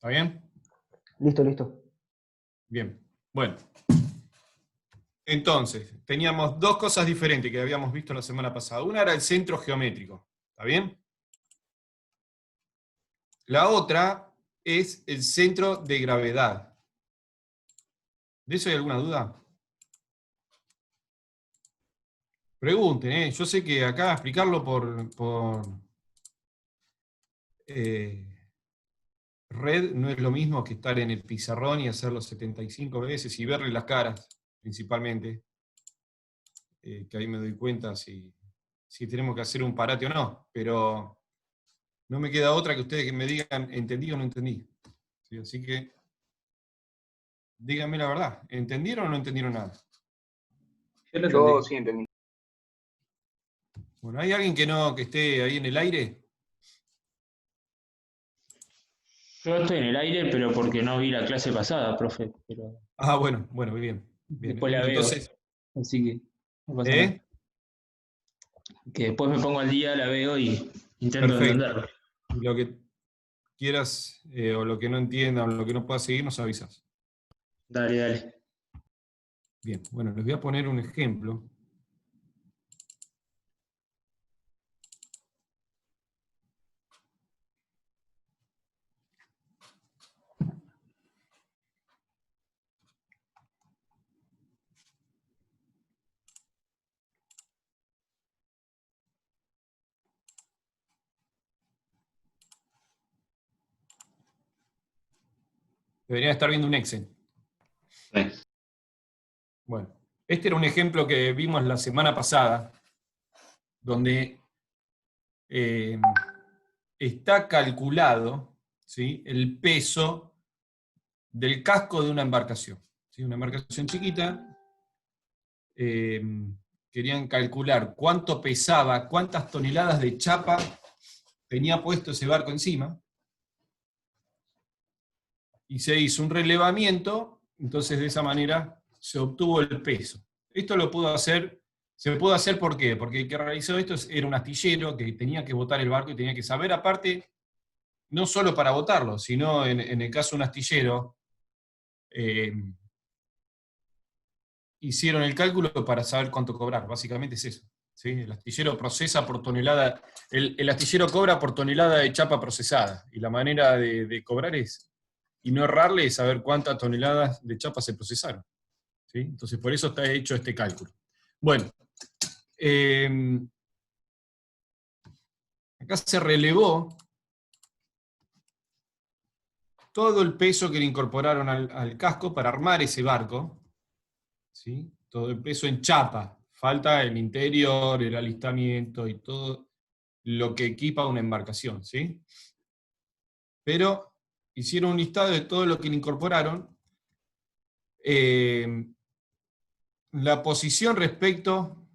¿Está bien? Listo, listo. Bien. Bueno. Entonces, teníamos dos cosas diferentes que habíamos visto la semana pasada. Una era el centro geométrico. ¿Está bien? La otra es el centro de gravedad. ¿De eso hay alguna duda? Pregunten, ¿eh? Yo sé que acá explicarlo por red no es lo mismo que estar en el pizarrón y hacerlo 75 veces y verle las caras, principalmente, que ahí me doy cuenta si tenemos que hacer un parate o no, pero no me queda otra que ustedes que me digan entendí o no entendí. ¿Sí? Así que díganme la verdad, ¿entendieron o no entendieron nada? Yo sí entendí. Bueno, ¿hay alguien que esté ahí en el aire? Yo estoy en el aire, pero porque no vi la clase pasada, profe. Pero Ah, bueno, bien. después la Bueno, veo. entonces, Así que no pasa nada. Que después me pongo al día, la veo y intento Perfecto. entenderlo. Lo que quieras, o lo que no entiendas, o lo que no puedas seguir, nos avisas. Dale. Bien, bueno, les voy a poner un ejemplo. Deberían estar viendo un Excel. Sí. Bueno, este era un ejemplo que vimos la semana pasada, donde está calculado, ¿sí?, el peso del casco de una embarcación. ¿Sí? Una embarcación chiquita, querían calcular cuánto pesaba, cuántas toneladas de chapa tenía puesto ese barco encima, y se hizo un relevamiento, entonces de esa manera se obtuvo el peso. Esto se pudo hacer ¿por qué? Porque el que realizó esto era un astillero que tenía que botar el barco y tenía que saber, aparte, no solo para botarlo, sino en el caso de un astillero, hicieron el cálculo para saber cuánto cobrar, básicamente es eso. ¿Sí? El astillero procesa por tonelada, el astillero cobra por tonelada de chapa procesada, y la manera de cobrar y no errarle es saber cuántas toneladas de chapa se procesaron. ¿Sí? Entonces por eso está hecho este cálculo. Bueno, acá se relevó todo el peso que le incorporaron al casco para armar ese barco, ¿sí? Todo el peso en chapa, falta el interior, el alistamiento y todo lo que equipa una embarcación, ¿sí? Pero hicieron un listado de todo lo que le incorporaron, la posición respecto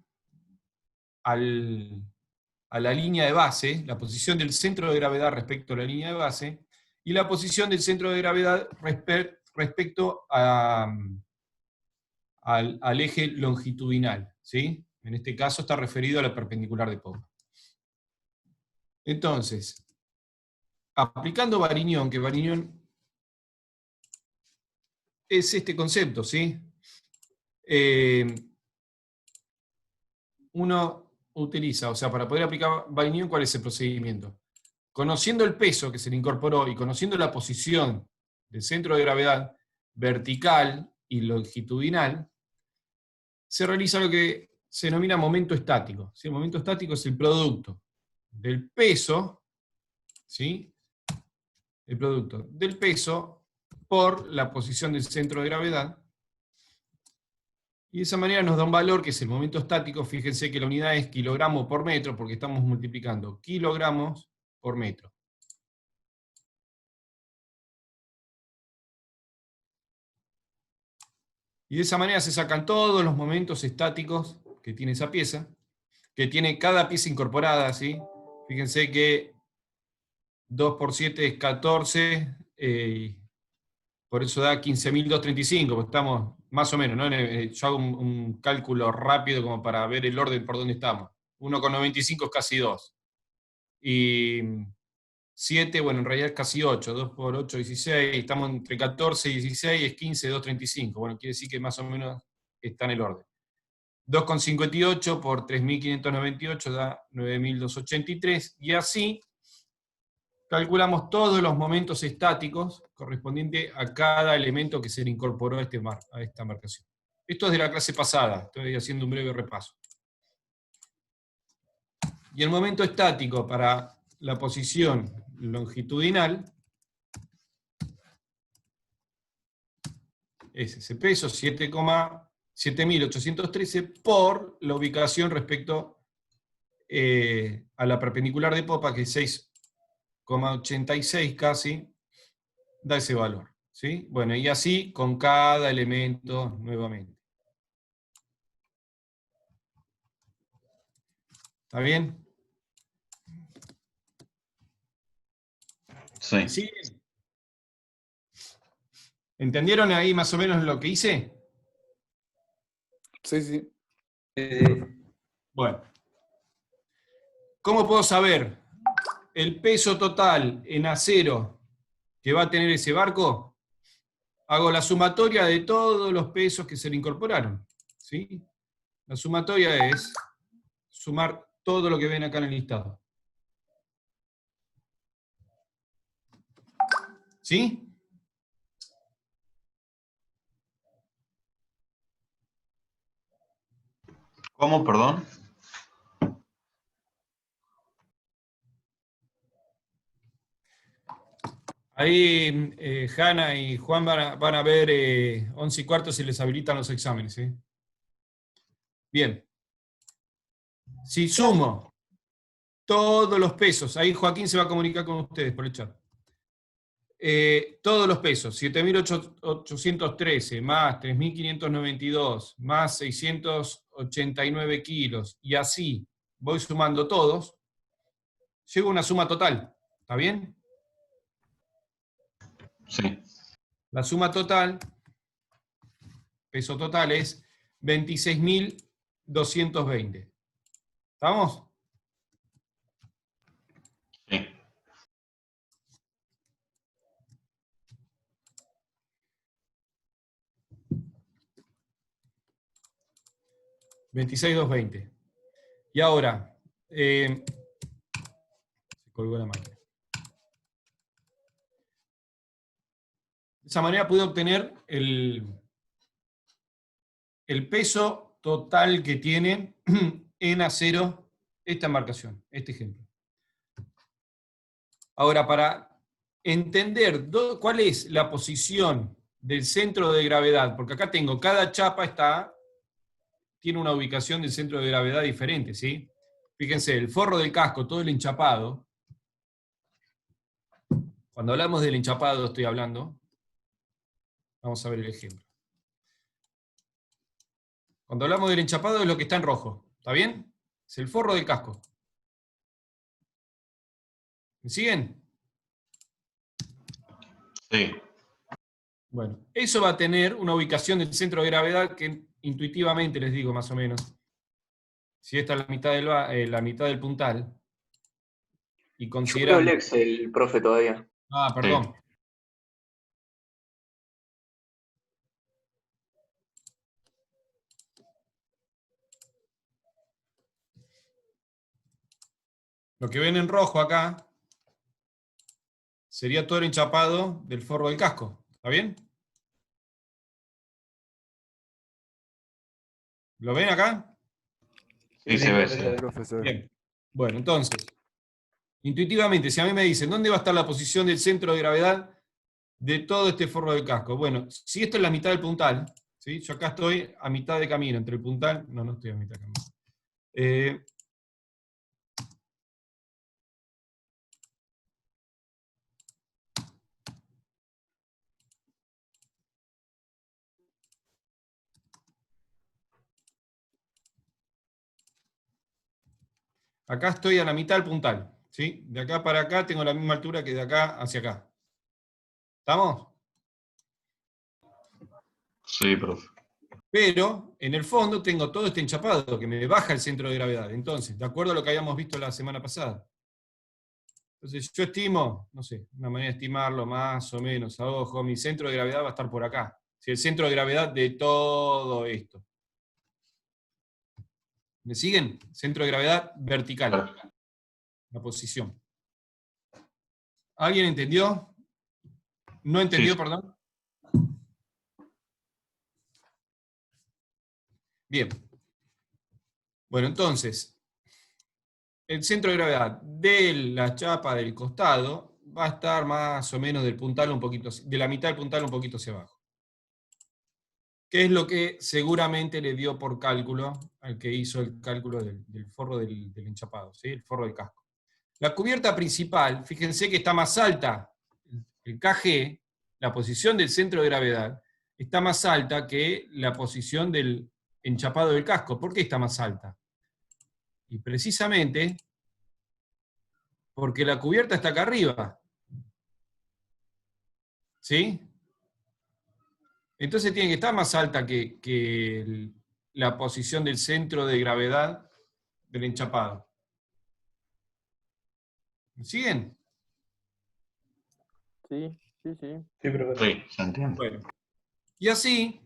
a la línea de base, la posición del centro de gravedad respecto a la línea de base, y la posición del centro de gravedad respecto al eje longitudinal, ¿sí? En este caso está referido a la perpendicular de Pope. Entonces, aplicando Varignón, que Varignón es este concepto, ¿sí? Uno utiliza, o sea, para poder aplicar Varignón, ¿cuál es el procedimiento? Conociendo el peso que se le incorporó y conociendo la posición del centro de gravedad vertical y longitudinal, se realiza lo que se denomina momento estático. ¿Sí? El momento estático es el producto del peso, ¿sí? El producto del peso por la posición del centro de gravedad, y de esa manera nos da un valor que es el momento estático. Fíjense que la unidad es kilogramo por metro, porque estamos multiplicando kilogramos por metro. Y de esa manera se sacan todos los momentos estáticos que tiene esa pieza, que tiene cada pieza incorporada, ¿sí? Fíjense que 2 por 7 es 14, por eso da 15.235, porque estamos más o menos, ¿no? Yo hago un cálculo rápido como para ver el orden por dónde estamos. 1,95 es casi 2. Y 7, bueno, en realidad es casi 8, 2 por 8, 16, estamos entre 14 y 16, es 15, 2,35. Bueno, quiere decir que más o menos está en el orden. 2,58 por 3.598 da 9.283, y así calculamos todos los momentos estáticos correspondientes a cada elemento que se le incorporó a esta marcación. Esto es de la clase pasada, estoy haciendo un breve repaso. Y el momento estático para la posición longitudinal es ese peso, 7.813 por la ubicación respecto a la perpendicular de popa, que es 6,86 casi, da ese valor. ¿Sí? Bueno, y así con cada elemento nuevamente. ¿Está bien? Sí. ¿Sí? ¿Entendieron ahí más o menos lo que hice? Sí, sí. Bueno. ¿Cómo puedo saber el peso total en acero que va a tener ese barco? Hago la sumatoria de todos los pesos que se le incorporaron. ¿Sí? La sumatoria es sumar todo lo que ven acá en el listado. ¿Sí? ¿Cómo, perdón? Ahí Hanna y Juan van a ver 11:15 si les habilitan los exámenes. ¿Sí? Bien. Si sumo todos los pesos, ahí Joaquín se va a comunicar con ustedes por el chat. Todos los pesos, 7.813 más 3.592 más 689 kilos, y así voy sumando todos, llego a una suma total. ¿Está bien? Sí. La suma total, peso total, es 26.220. ¿Estamos? Sí. $26.220. Y ahora, se colgó la máquina. De esa manera pude obtener el peso total que tiene en acero esta embarcación, este ejemplo. Ahora, para entender cuál es la posición del centro de gravedad, porque acá tengo, cada chapa tiene una ubicación del centro de gravedad diferente, ¿sí? Fíjense, el forro del casco, todo el enchapado, cuando hablamos del enchapado estoy hablando, vamos a ver el ejemplo. Cuando hablamos del enchapado es lo que está en rojo, ¿está bien? Es el forro del casco. ¿Me siguen? Sí. Bueno, eso va a tener una ubicación del centro de gravedad que intuitivamente les digo más o menos. Si esta es la mitad del puntal, y Yo considerando... creo el Excel, profe, todavía. Ah, perdón. Sí. Lo que ven en rojo acá sería todo el enchapado del forro del casco. ¿Está bien? ¿Lo ven acá? Sí, se ve, se ve. Profesor. Bien. Bueno, entonces, intuitivamente, si a mí me dicen, ¿dónde va a estar la posición del centro de gravedad de todo este forro del casco? Bueno, si esto es la mitad del puntal, ¿sí? Yo acá estoy a mitad de camino entre el puntal, no estoy a mitad de camino. Acá estoy a la mitad del puntal, ¿sí? De acá para acá tengo la misma altura que de acá hacia acá. ¿Estamos? Sí, profe. Pero en el fondo tengo todo este enchapado que me baja el centro de gravedad. Entonces, de acuerdo a lo que habíamos visto la semana pasada, Entonces yo estimo, no sé, una manera de estimarlo más o menos a ojo, mi centro de gravedad va a estar por acá. Si el centro de gravedad de todo esto. ¿Me siguen? Centro de gravedad vertical. Claro. La posición. ¿Alguien entendió? ¿No Sí, entendió, sí. perdón? Bien. Bueno, entonces, el centro de gravedad de la chapa del costado va a estar más o menos del puntal un poquito, de la mitad del puntal un poquito hacia abajo. ¿Qué es lo que seguramente le dio por cálculo al que hizo el cálculo del forro del enchapado, ¿sí? El forro del casco? La cubierta principal, fíjense que está más alta, el KG, la posición del centro de gravedad, está más alta que la posición del enchapado del casco. ¿Por qué está más alta? Y precisamente porque la cubierta está acá arriba. ¿Sí? Entonces tiene que estar más alta que la posición del centro de gravedad del enchapado. ¿Me siguen? Sí, sí, sí. Sí, profe. Sí, se entiende. Bueno. Y así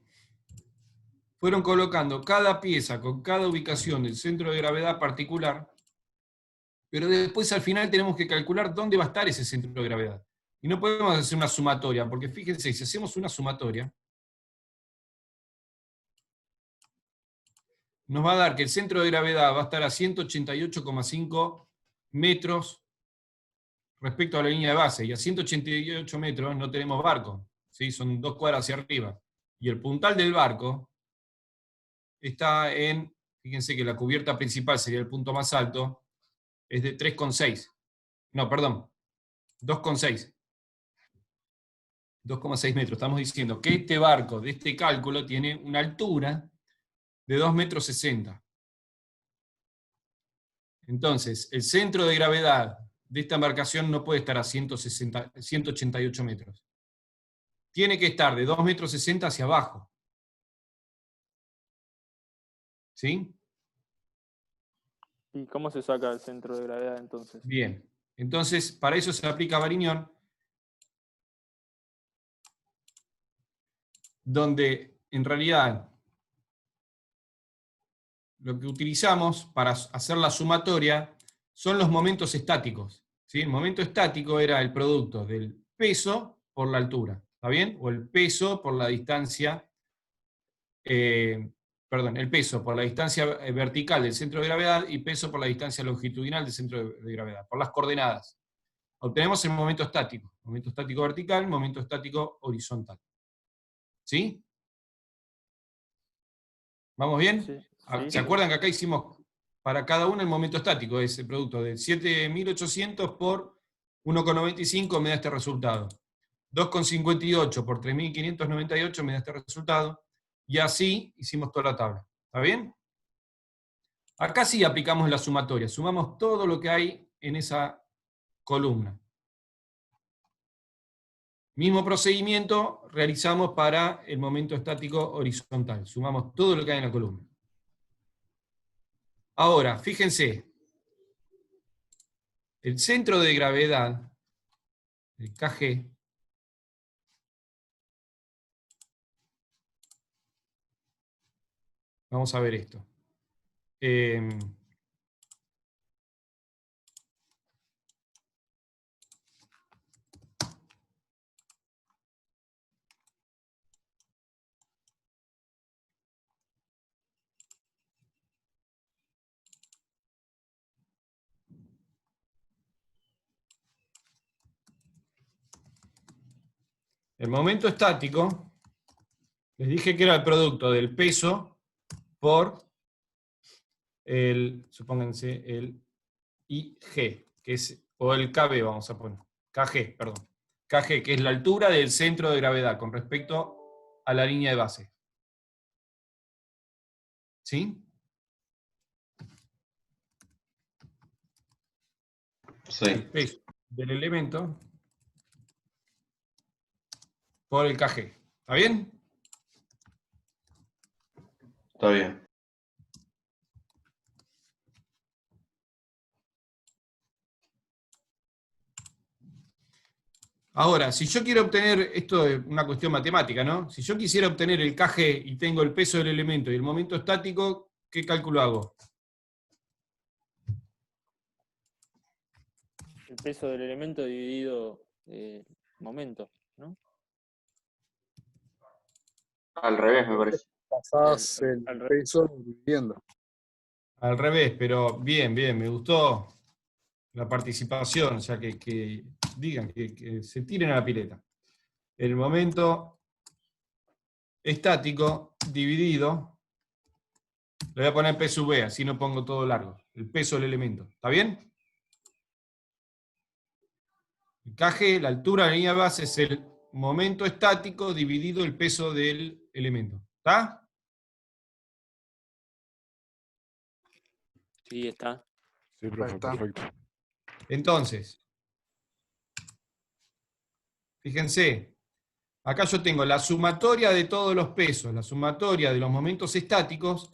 fueron colocando cada pieza con cada ubicación del centro de gravedad particular, pero después al final tenemos que calcular dónde va a estar ese centro de gravedad. Y no podemos hacer una sumatoria, porque fíjense, si hacemos una sumatoria, nos va a dar que el centro de gravedad va a estar a 188,5 metros respecto a la línea de base, y a 188 metros no tenemos barco, ¿sí? Son 2 cuadras hacia arriba. Y el puntal del barco está en, fíjense que la cubierta principal sería el punto más alto, es de 3,6. No, perdón, 2,6. 2,6 metros. Estamos diciendo que este barco de este cálculo tiene una altura de 2,60 metros. Entonces, el centro de gravedad de esta embarcación no puede estar a 188 metros. Tiene que estar de 2,60 metros hacia abajo. ¿Sí? ¿Y cómo se saca el centro de gravedad entonces? Bien. Entonces, para eso se aplica Varignón, donde en realidad lo que utilizamos para hacer la sumatoria son los momentos estáticos. ¿Sí? El momento estático era el producto del peso por la altura, ¿está bien? O el peso por la distancia, el peso por la distancia vertical del centro de gravedad y peso por la distancia longitudinal del centro de gravedad, por las coordenadas. Obtenemos el momento estático vertical, momento estático horizontal. ¿Sí? ¿Vamos bien? Sí, ¿Se sí. acuerdan que acá hicimos para cada uno el momento estático? Es el producto de 7.800 por 1,95 me da este resultado. 2,58 por 3.598 me da este resultado. Y así hicimos toda la tabla. ¿Está bien? Acá sí aplicamos la sumatoria. Sumamos todo lo que hay en esa columna. Mismo procedimiento realizamos para el momento estático horizontal. Sumamos todo lo que hay en la columna. Ahora, fíjense, el centro de gravedad, el KG, vamos a ver esto. El momento estático, les dije que era el producto del peso por supónganse, el IG, que es, o el KB vamos a poner, KG, perdón. KG, que es la altura del centro de gravedad con respecto a la línea de base. ¿Sí? Sí, El peso del elemento por el KG. ¿Está bien? está bien. Ahora, si yo quiero obtener, esto es una cuestión matemática, ¿no? Si yo quisiera obtener el kg y tengo el peso del elemento y el momento estático, ¿qué cálculo hago? El peso del elemento dividido momento, ¿no? Al revés, me parece. Pasás el Al revés. peso dividiendo. Al revés, pero bien, me gustó la participación, o sea, que digan, que se tiren a la pileta. El momento estático dividido, le voy a poner P sub V, así no pongo todo largo, el peso del elemento, ¿está bien? El kg, la altura de la línea de base, es el momento estático dividido el peso del elemento, ¿está? Sí, está. Sí, profe, Está. perfecto. Entonces, fíjense, acá yo tengo la sumatoria de todos los pesos, la sumatoria de los momentos estáticos,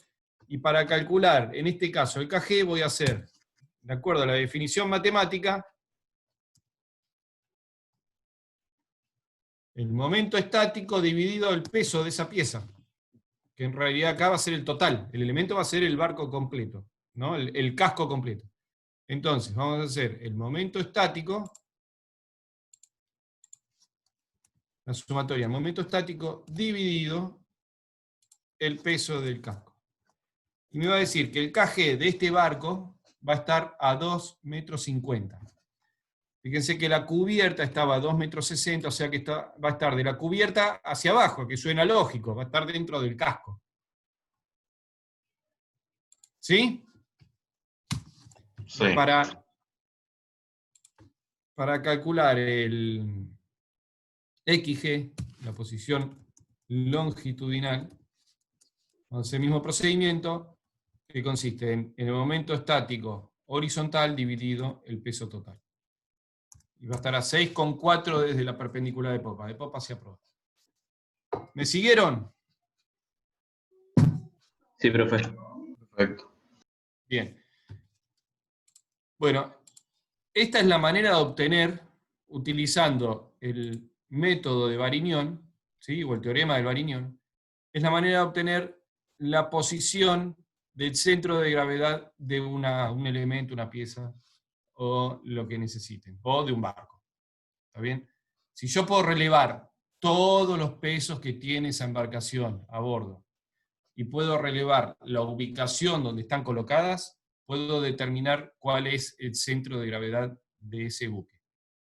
y para calcular, en este caso, el kg, voy a hacer, de acuerdo a la definición matemática, el momento estático dividido el peso de esa pieza, que en realidad acá va a ser el total, el elemento va a ser el barco completo, ¿no? El casco completo. Entonces, vamos a hacer el momento estático, la sumatoria del momento estático dividido el peso del casco. Y me va a decir que el kg de este barco va a estar a 2,50 metros. Fíjense que la cubierta estaba a 2,60 metros, o sea que va a estar de la cubierta hacia abajo, que suena lógico, va a estar dentro del casco. ¿Sí? Sí. Para calcular el XG, la posición longitudinal, vamos a hacer el mismo procedimiento, que consiste en el momento estático horizontal dividido el peso total. Y va a estar a 6,4 desde la perpendicular de popa hacia proa. ¿Me siguieron? Sí, profe. Perfecto. Bien. Bueno, esta es la manera de obtener, utilizando el método de Varignon, ¿sí? O el teorema del Varignon, es la manera de obtener la posición del centro de gravedad de un elemento, una pieza, o lo que necesiten, o de un barco. ¿Está bien? Si yo puedo relevar todos los pesos que tiene esa embarcación a bordo, y puedo relevar la ubicación donde están colocadas, puedo determinar cuál es el centro de gravedad de ese buque.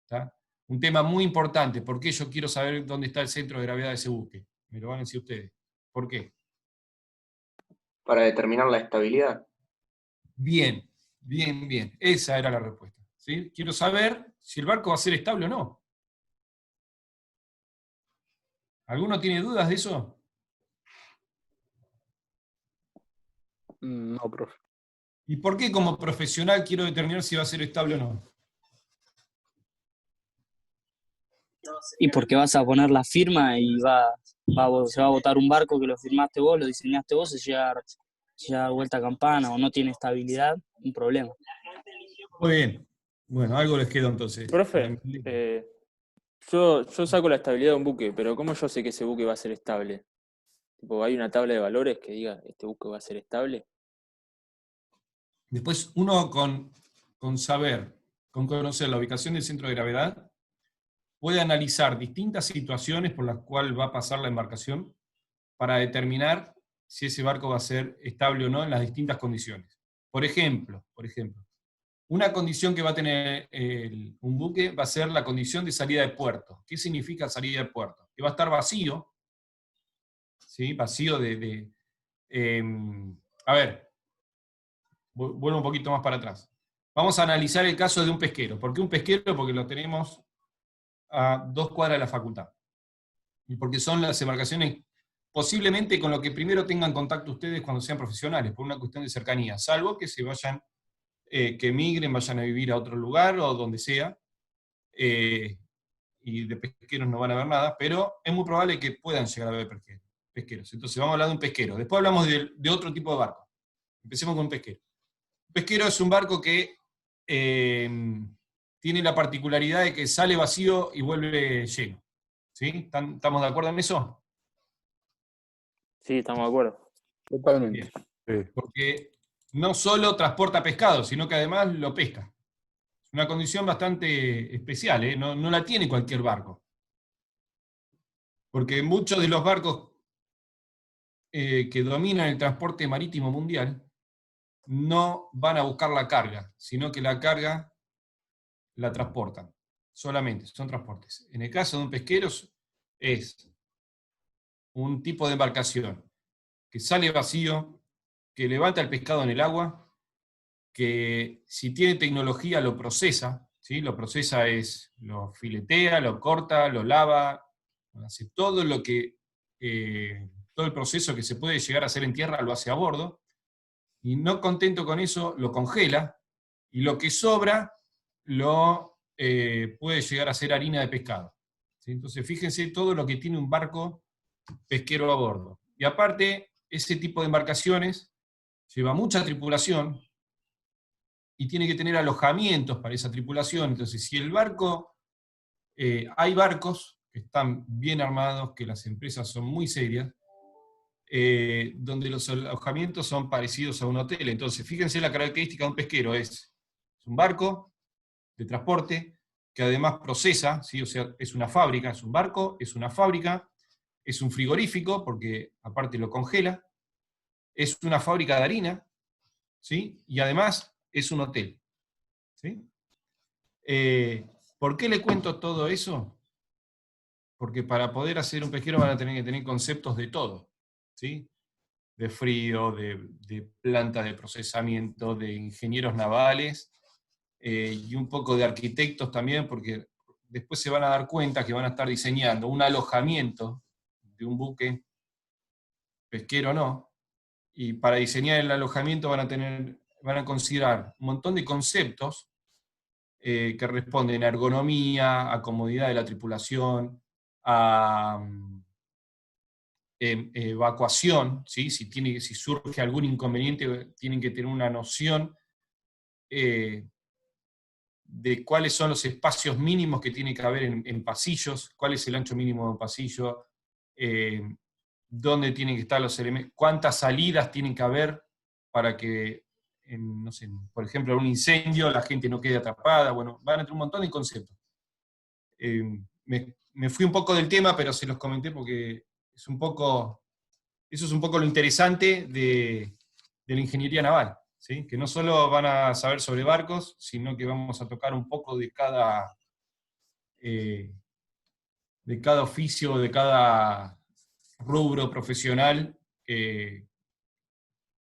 ¿Está? Un tema muy importante, ¿por qué yo quiero saber dónde está el centro de gravedad de ese buque? Me lo van a decir ustedes. ¿Por qué? Para determinar la estabilidad. Bien. Esa era la respuesta. ¿Sí? Quiero saber si el barco va a ser estable o no. ¿Alguno tiene dudas de eso? No, profe. ¿Y por qué como profesional quiero determinar si va a ser estable o no? Y porque vas a poner la firma y se va a botar un barco que lo firmaste vos, lo diseñaste vos, se llega a dar vuelta a campana o no tiene estabilidad, un problema. Muy bien. Bueno, algo les quedó entonces. Profe, yo saco la estabilidad de un buque, pero ¿cómo yo sé que ese buque va a ser estable? Tipo, ¿hay una tabla de valores que diga este buque va a ser estable? Después, uno con saber, con conocer la ubicación del centro de gravedad, puede analizar distintas situaciones por las cuales va a pasar la embarcación para determinar si ese barco va a ser estable o no en las distintas condiciones. Por ejemplo, una condición que va a tener un buque va a ser la condición de salida de puerto. ¿Qué significa salida de puerto? Que va a estar vacío, ¿sí? Vacío a ver, vuelvo un poquito más para atrás. Vamos a analizar el caso de un pesquero. ¿Por qué un pesquero? Porque lo tenemos a 2 cuadras de la facultad. Y porque son las embarcaciones posiblemente con lo que primero tengan contacto ustedes cuando sean profesionales, por una cuestión de cercanía, salvo que se vayan, que emigren, vayan a vivir a otro lugar o donde sea, y de pesqueros no van a ver nada, pero es muy probable que puedan llegar a ver pesqueros. Entonces vamos a hablar de un pesquero. Después hablamos de otro tipo de barco. Empecemos con un pesquero. Un pesquero es un barco que tiene la particularidad de que sale vacío y vuelve lleno. ¿Sí? ¿Estamos de acuerdo en eso? Sí, estamos de acuerdo. Totalmente. Bien. Sí. Porque no solo transporta pescado, sino que además lo pesca. Es una condición bastante especial, ¿eh? No la tiene cualquier barco. Porque muchos de los barcos que dominan el transporte marítimo mundial no van a buscar la carga, sino que la carga la transportan. Solamente, son transportes. En el caso de un pesquero es un tipo de embarcación que sale vacío, que levanta el pescado en el agua, que si tiene tecnología lo procesa, ¿sí? Lo procesa lo filetea, lo corta, lo lava, hace todo lo que, todo el proceso que se puede llegar a hacer en tierra lo hace a bordo, y no contento con eso, lo congela, y lo que sobra lo puede llegar a ser harina de pescado. ¿Sí? Entonces fíjense todo lo que tiene un barco pesquero a bordo. Y aparte, ese tipo de embarcaciones lleva mucha tripulación, y tiene que tener alojamientos para esa tripulación. Entonces, si el barco, hay barcos que están bien armados, que las empresas son muy serias, donde los alojamientos son parecidos a un hotel. Entonces, fíjense la característica de un pesquero, es un barco de transporte que además procesa, ¿sí? O sea, es una fábrica, es un barco, es una fábrica, es un frigorífico, porque aparte lo congela, es una fábrica de harina, ¿sí? Y además es un hotel. ¿Sí? ¿Por qué le cuento todo eso? Porque para poder hacer un pesquero van a tener que tener conceptos de todo, ¿sí? De frío, de planta de procesamiento, de ingenieros navales, y un poco de arquitectos también, porque después se van a dar cuenta que van a estar diseñando un alojamiento de un buque, pesquero no, y para diseñar el alojamiento van a considerar un montón de conceptos que responden a ergonomía, a comodidad de la tripulación, a evacuación, ¿sí? Si surge algún inconveniente, tienen que tener una noción de cuáles son los espacios mínimos que tiene que haber en pasillos, cuál es el ancho mínimo de un pasillo, dónde tienen que estar los elementos, cuántas salidas tienen que haber para que, no sé, por ejemplo, en un incendio la gente no quede atrapada. Bueno, van a tener un montón de conceptos. Me fui un poco del tema, pero se los comenté porque eso es un poco lo interesante de la ingeniería naval, ¿sí? Que no solo van a saber sobre barcos, sino que vamos a tocar un poco de cada oficio, de cada rubro profesional,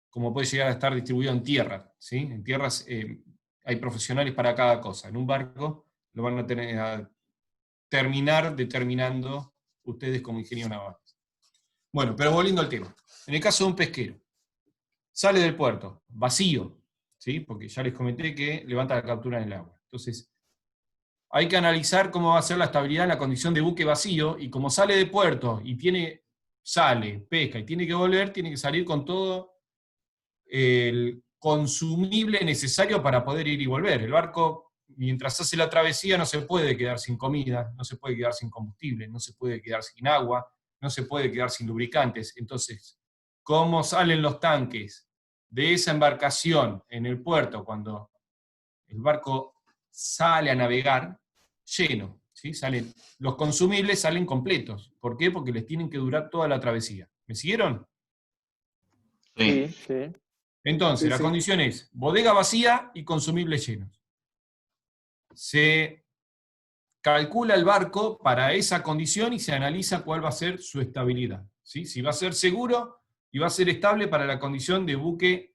como puede llegar a estar distribuido en tierra, ¿sí? En tierras hay profesionales para cada cosa. En un barco lo van a tener a terminar determinando ustedes como ingenieros navales. Bueno, pero volviendo al tema. En el caso de un pesquero, sale del puerto, vacío, ¿sí? Porque ya les comenté que levanta la captura en el agua. Entonces, hay que analizar cómo va a ser la estabilidad en la condición de buque vacío, y como sale de puerto y sale, pesca y tiene que volver, tiene que salir con todo el consumible necesario para poder ir y volver. El barco, mientras hace la travesía, no se puede quedar sin comida, no se puede quedar sin combustible, no se puede quedar sin agua, no se puede quedar sin lubricantes. Entonces, ¿cómo salen los tanques de esa embarcación en el puerto cuando el barco sale a navegar? Lleno, ¿sí? Los consumibles salen completos. ¿Por qué? Porque les tienen que durar toda la travesía. ¿Me siguieron? Sí. Sí. Entonces, Sí, la sí. condición es bodega vacía y consumibles llenos. Se calcula el barco para esa condición y se analiza cuál va a ser su estabilidad, ¿sí? Si va a ser seguro y va a ser estable para la condición de buque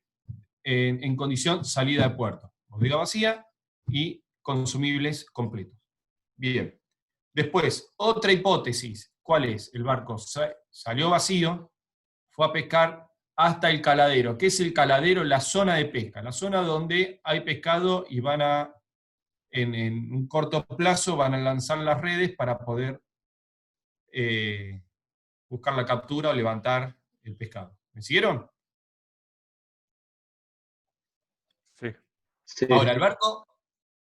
en condición salida de puerto. Bodega vacía y consumibles completos. Bien. Después, otra hipótesis. ¿Cuál es? El barco salió vacío, fue a pescar hasta el caladero. ¿Qué es el caladero? La zona de pesca, la zona donde hay pescado y en un corto plazo van a lanzar las redes para poder buscar la captura o levantar el pescado. ¿Me siguieron? Sí. Sí. Ahora, el barco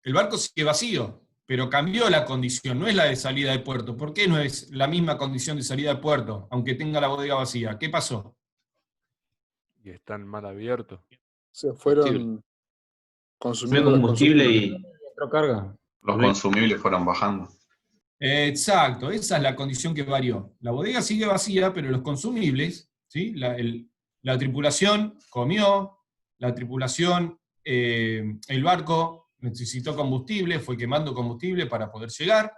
el barco sigue vacío, pero cambió la condición, no es la de salida de puerto. ¿Por qué no es la misma condición de salida de puerto, aunque tenga la bodega vacía? ¿Qué pasó? Y está en mar abierto. Se fueron Consumió consumiendo los combustible consumibles. y Otra carga. los consumibles fueron bajando. Exacto, esa es la condición que varió. La bodega sigue vacía, pero los consumibles, ¿sí? La tripulación comió, la tripulación, el barco necesitó combustible, fue quemando combustible para poder llegar.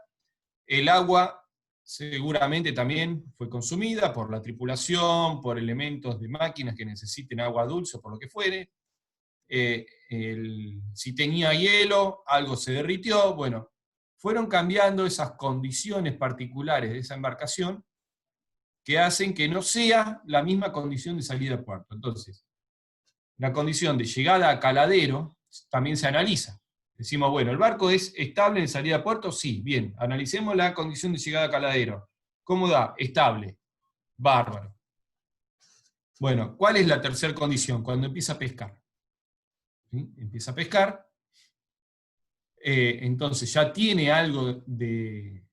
El agua seguramente también fue consumida por la tripulación, por elementos de máquinas que necesiten agua dulce o por lo que fuere. Si tenía hielo, algo se derritió, bueno, fueron cambiando esas condiciones particulares de esa embarcación que hacen que no sea la misma condición de salida a puerto. Entonces, la condición de llegada a caladero también se analiza. Decimos, bueno, ¿el barco es estable en salida a puerto? Sí, bien, analicemos la condición de llegada a caladero. ¿Cómo da? Estable. Bárbaro. Bueno, ¿cuál es la tercera condición? Cuando empieza a pescar. ¿Sí? Empieza a pescar, entonces ya tiene algo de...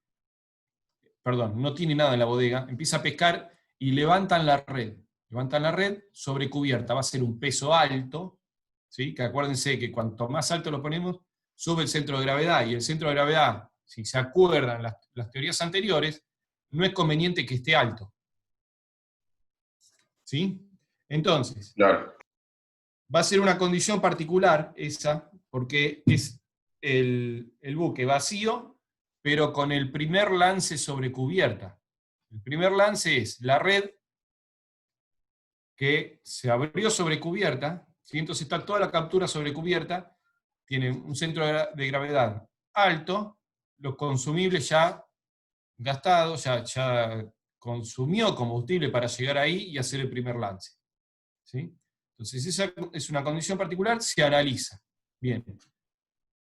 Perdón, no tiene nada en la bodega, empieza a pescar y levantan la red. Levantan la red sobre cubierta, va a ser un peso alto, ¿sí? Que acuérdense que cuanto más alto lo ponemos, sube el centro de gravedad, y el centro de gravedad, si se acuerdan las teorías anteriores, no es conveniente que esté alto. ¿Sí? Entonces, Claro. va a ser una condición particular esa, porque es el buque vacío, pero con el primer lance sobre cubierta. El primer lance es la red que se abrió sobre cubierta, ¿sí? Entonces está toda la captura sobre cubierta, tiene un centro de gravedad alto, los consumibles ya gastados, ya consumió combustible para llegar ahí y hacer el primer lance. ¿Sí? Entonces esa es una condición particular, se analiza. Bien.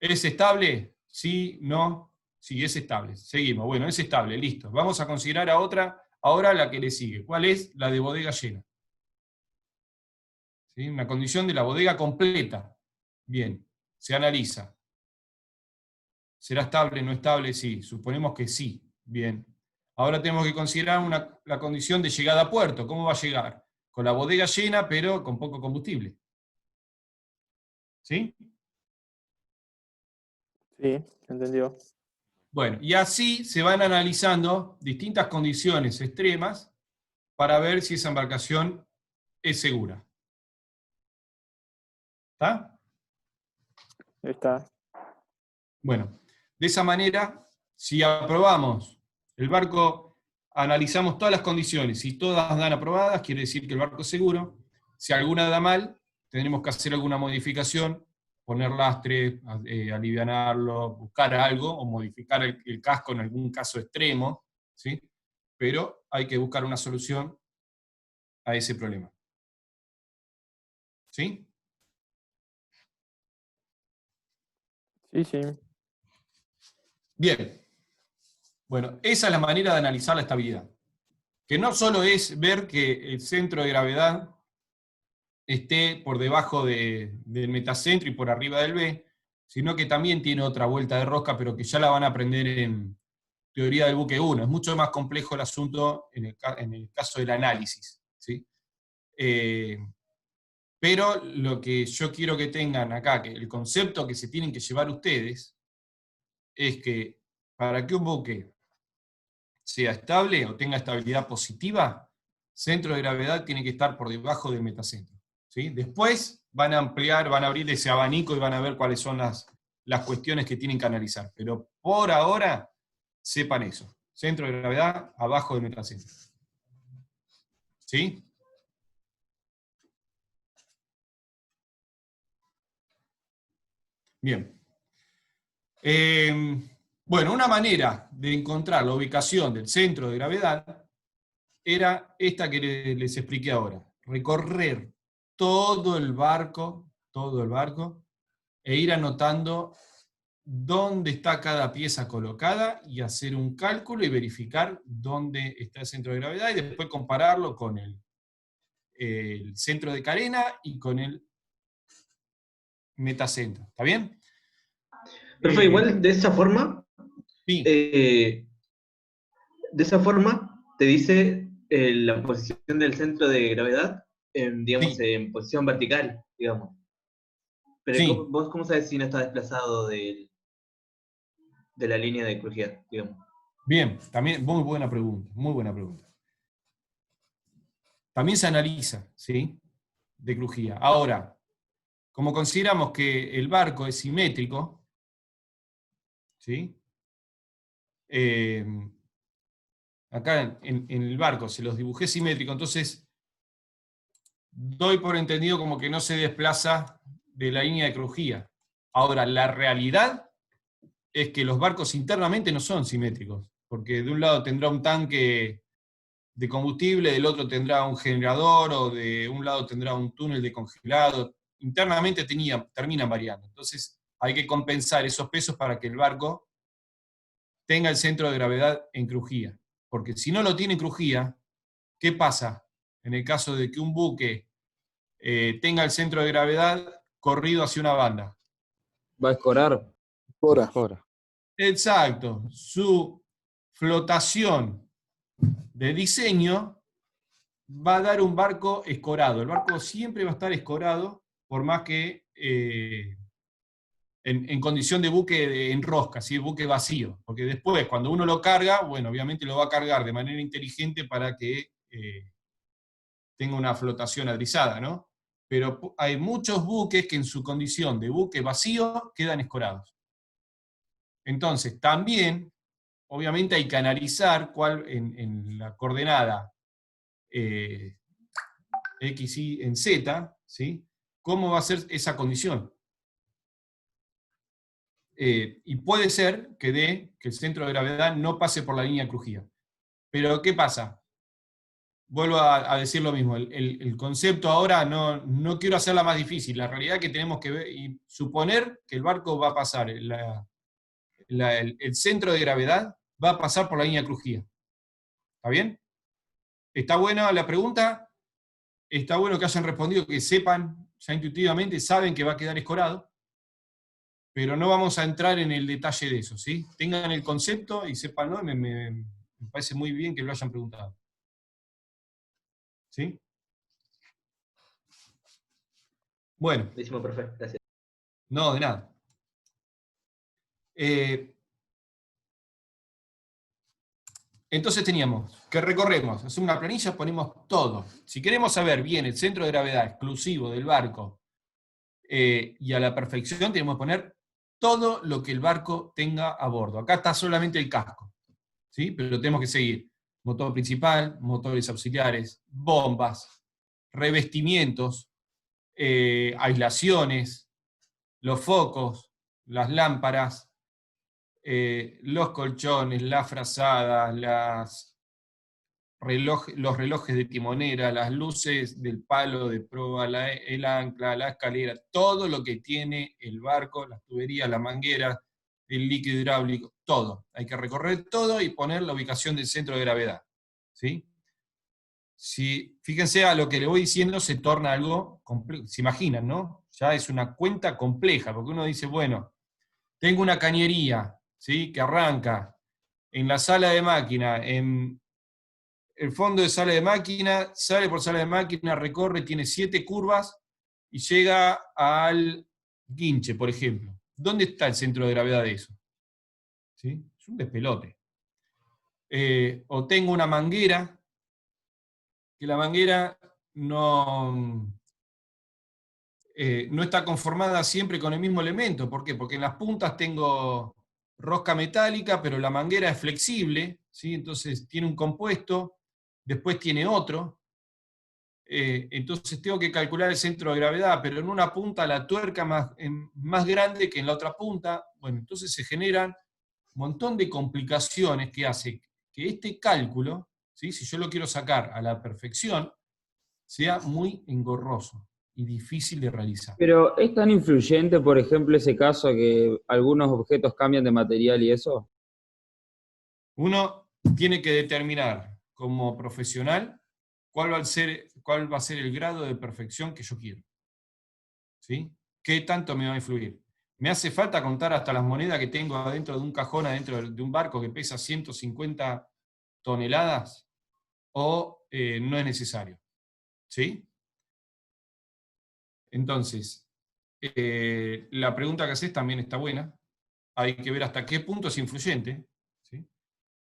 ¿Es estable? Sí, no. Sí, es estable. Seguimos. Bueno, es estable, listo. Vamos a considerar a otra, ahora la que le sigue. ¿Cuál es? La de bodega llena. ¿Sí? Una condición de la bodega completa. Bien, se analiza. ¿Será estable, no estable? Sí, suponemos que sí. Bien. Ahora tenemos que considerar la condición de llegada a puerto. ¿Cómo va a llegar? Con la bodega llena, pero con poco combustible. ¿Sí? Sí, entendió. Bueno, y así se van analizando distintas condiciones extremas para ver si esa embarcación es segura. ¿Está? Está. Bueno, de esa manera, si aprobamos el barco, analizamos todas las condiciones y todas dan aprobadas, quiere decir que el barco es seguro. Si alguna da mal, tendremos que hacer alguna modificación, poner lastre, alivianarlo, buscar algo, o modificar el casco en algún caso extremo, ¿sí? Pero hay que buscar una solución a ese problema. ¿Sí? Sí, sí. Bien. Bueno, esa es la manera de analizar la estabilidad. Que no solo es ver que el centro de gravedad esté por debajo del metacentro y por arriba del B, sino que también tiene otra vuelta de rosca, pero que ya la van a aprender en teoría del buque 1. Es mucho más complejo el asunto en el caso del análisis, ¿sí? Pero lo que yo quiero que tengan acá, que el concepto que se tienen que llevar ustedes, es que para que un buque sea estable o tenga estabilidad positiva, centro de gravedad tiene que estar por debajo del metacentro. ¿Sí? Después van a ampliar, van a abrir ese abanico y van a ver cuáles son las cuestiones que tienen que analizar. Pero por ahora, sepan eso. Centro de gravedad abajo del metacentro. ¿Sí? Bien. Bueno, una manera de encontrar la ubicación del centro de gravedad era esta que les expliqué ahora. Recorrer todo el barco, e ir anotando dónde está cada pieza colocada y hacer un cálculo y verificar dónde está el centro de gravedad y después compararlo con el centro de carena y con el metacentro. ¿Está bien? Profe, igual de esa forma, Sí, de esa forma te dice la posición del centro de gravedad, digamos, sí, en posición vertical, digamos. Pero sí. ¿vos cómo sabes si no está desplazado de la línea de crujía, digamos? Bien, también muy buena pregunta, muy buena pregunta. También se analiza, ¿sí? De crujía. Ahora, como consideramos que el barco es simétrico, ¿sí? Eh, acá en el barco se los dibujé simétrico, entonces doy por entendido como que no se desplaza de la línea de crujía. Ahora, la realidad es que los barcos internamente no son simétricos, porque de un lado tendrá un tanque de combustible, del otro tendrá un generador, o de un lado tendrá un túnel de congelado. Internamente terminan variando. Entonces hay que compensar esos pesos para que el barco tenga el centro de gravedad en crujía. Porque si no lo tiene en crujía, ¿qué pasa en el caso de que un buque tenga el centro de gravedad corrido hacia una banda? Va a escorar. Ahora. Ahora. Exacto. Su flotación de diseño va a dar un barco escorado. El barco siempre va a estar escorado, por más que en condición de buque en rosca, ¿sí? Buque vacío. Porque después, cuando uno lo carga, bueno, obviamente lo va a cargar de manera inteligente para que tenga una flotación adrizada, ¿no? Pero hay muchos buques que en su condición de buque vacío quedan escorados. Entonces, también, obviamente hay que analizar cuál en la coordenada X, Y, en Z, ¿sí? ¿Cómo va a ser esa condición? Y puede ser que el centro de gravedad no pase por la línea de crujía. Pero, ¿qué pasa? Vuelvo a decir lo mismo, el concepto ahora no quiero hacerla más difícil, la realidad es que tenemos que ver y suponer que el barco va a pasar, el centro de gravedad va a pasar por la línea de crujía. ¿Está bien? ¿Está buena la pregunta? Está bueno que hayan respondido, que sepan, ya intuitivamente saben que va a quedar escorado, pero no vamos a entrar en el detalle de eso, ¿sí? Tengan el concepto y sépanlo, me parece muy bien que lo hayan preguntado. ¿Sí? Bueno. Decimos, profe, gracias. No, de nada. Entonces teníamos que recorremos, hacemos una planilla, ponemos todo. Si queremos saber bien el centro de gravedad exclusivo del barco y a la perfección, tenemos que poner todo lo que el barco tenga a bordo. Acá está solamente el casco, ¿sí? Pero tenemos que seguir. Motor principal, motores auxiliares, bombas, revestimientos, aislaciones, los focos, las lámparas, los colchones, las frazadas, los relojes de timonera, las luces del palo de proa, el ancla, la escalera, todo lo que tiene el barco, las tuberías, la manguera, el líquido hidráulico, todo. Hay que recorrer todo y poner la ubicación del centro de gravedad. ¿Sí? Si, fíjense, a lo que le voy diciendo se torna algo complejo. Se imaginan, ¿no? Ya es una cuenta compleja, porque uno dice, bueno, tengo una cañería, ¿sí? Que arranca en la sala de máquina, en el fondo de sala de máquina, sale por sala de máquina, recorre, tiene 7 curvas y llega al guinche, por ejemplo. ¿Dónde está el centro de gravedad de eso? ¿Sí? Es un despelote. O tengo una manguera, que la manguera no está conformada siempre con el mismo elemento. ¿Por qué? Porque en las puntas tengo rosca metálica, pero la manguera es flexible, ¿sí? Entonces tiene un compuesto, después tiene otro. Entonces tengo que calcular el centro de gravedad, pero en una punta la tuerca más grande que en la otra punta. Bueno, entonces se generan un montón de complicaciones que hace que este cálculo, ¿sí? Si yo lo quiero sacar a la perfección, sea muy engorroso y difícil de realizar. Pero ¿es tan influyente, por ejemplo, ese caso que algunos objetos cambian de material y eso? Uno tiene que determinar como profesional cuál va a ser el grado de perfección que yo quiero. ¿Sí? ¿Qué tanto me va a influir? ¿Me hace falta contar hasta las monedas que tengo adentro de un cajón, adentro de un barco que pesa 150 toneladas? ¿O no es necesario? ¿Sí? Entonces, la pregunta que haces también está buena. Hay que ver hasta qué punto es influyente. ¿Sí?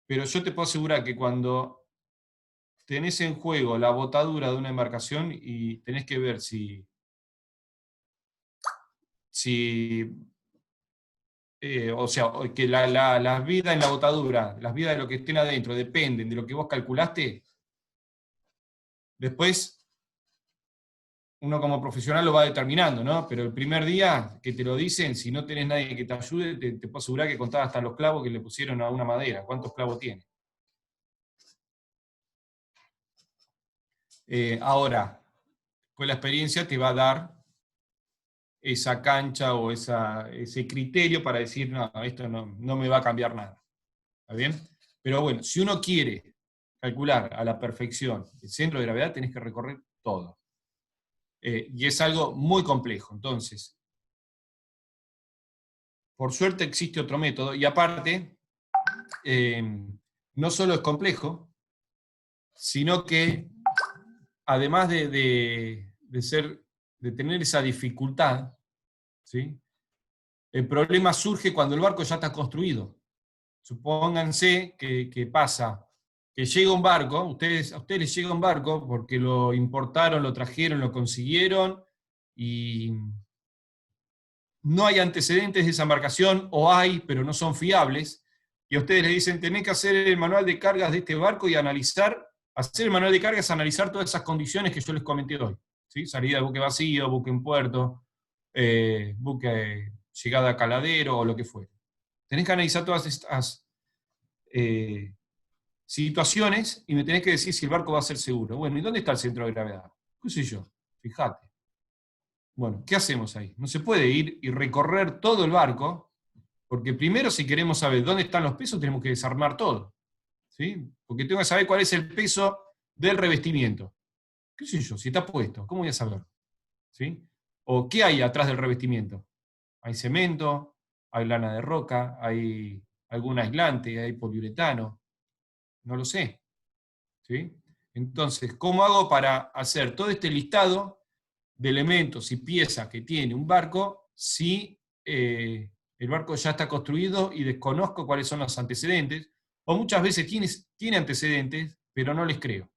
Pero yo te puedo asegurar que cuando tenés en juego la botadura de una embarcación y tenés que ver si o sea, que las vidas en la botadura, las vidas de lo que estén adentro, dependen de lo que vos calculaste, después uno como profesional lo va determinando, ¿no? Pero el primer día que te lo dicen, si no tenés nadie que te ayude, te puedo asegurar que contás hasta los clavos que le pusieron a una madera. ¿Cuántos clavos tiene? Ahora, pues la experiencia te va a dar esa cancha o ese criterio para decir, no, esto no me va a cambiar nada. ¿Está bien? Pero bueno, si uno quiere calcular a la perfección el centro de gravedad, tenés que recorrer todo. Y es algo muy complejo. Entonces, por suerte existe otro método, y aparte, no solo es complejo, sino que además de tener esa dificultad, ¿sí? El problema surge cuando el barco ya está construido. Supónganse que pasa, que llega un barco, a ustedes les llega un barco porque lo importaron, lo trajeron, lo consiguieron, y no hay antecedentes de esa embarcación, o hay, pero no son fiables, y a ustedes les dicen, tenés que hacer el manual de cargas de este barco y hacer el manual de cargas, analizar todas esas condiciones que yo les comenté hoy. ¿Sí? Salida de buque vacío, buque en puerto, buque llegada a caladero, o lo que fuera. Tenés que analizar todas estas situaciones y me tenés que decir si el barco va a ser seguro. Bueno, ¿y dónde está el centro de gravedad? ¿Qué sé yo? Fíjate. Bueno, ¿qué hacemos ahí? No se puede ir y recorrer todo el barco, porque primero, si queremos saber dónde están los pesos, tenemos que desarmar todo. ¿Sí? Porque tengo que saber cuál es el peso del revestimiento. ¿Qué sé yo? Si está puesto, ¿cómo voy a saber? ¿Sí? ¿O qué hay atrás del revestimiento? ¿Hay cemento? ¿Hay lana de roca? ¿Hay algún aislante? ¿Hay poliuretano? No lo sé. ¿Sí? Entonces, ¿cómo hago para hacer todo este listado de elementos y piezas que tiene un barco si el barco ya está construido y desconozco cuáles son los antecedentes? O muchas veces tiene antecedentes, pero no les creo.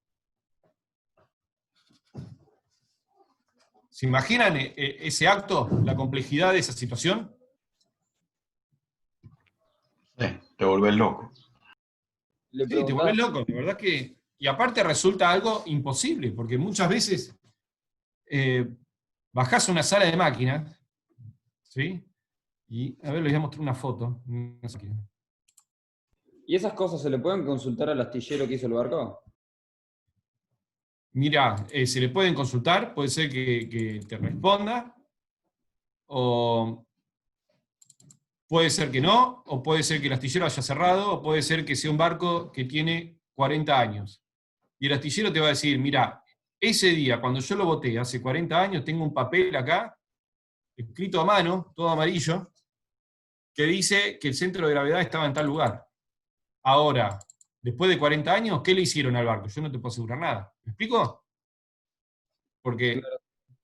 ¿Se imaginan ese acto, la complejidad de esa situación? Sí, te volvés loco. Le Sí, te volvés loco, la verdad que... Y aparte resulta algo imposible, porque muchas veces bajás a una sala de máquinas, ¿sí? Y, a ver, les voy a mostrar una foto. ¿Y esas cosas se le pueden consultar al astillero que hizo el barco? Mira, se le pueden consultar, puede ser que te responda, o puede ser que no, o puede ser que el astillero haya cerrado, o puede ser que sea un barco que tiene 40 años. Y el astillero te va a decir, mira, ese día, cuando yo lo boté, hace 40 años, tengo un papel acá, escrito a mano, todo amarillo, que dice que el centro de gravedad estaba en tal lugar. Ahora, después de 40 años, ¿qué le hicieron al barco? Yo no te puedo asegurar nada. ¿Me explico? Porque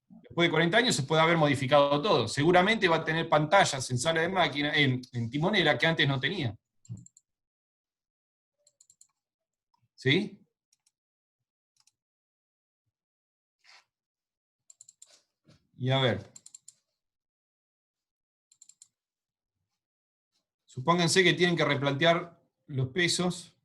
después de 40 años se puede haber modificado todo. Seguramente va a tener pantallas en sala de máquina, en timonera, que antes no tenía. ¿Sí? Y a ver. Supónganse que tienen que replantear los pesos.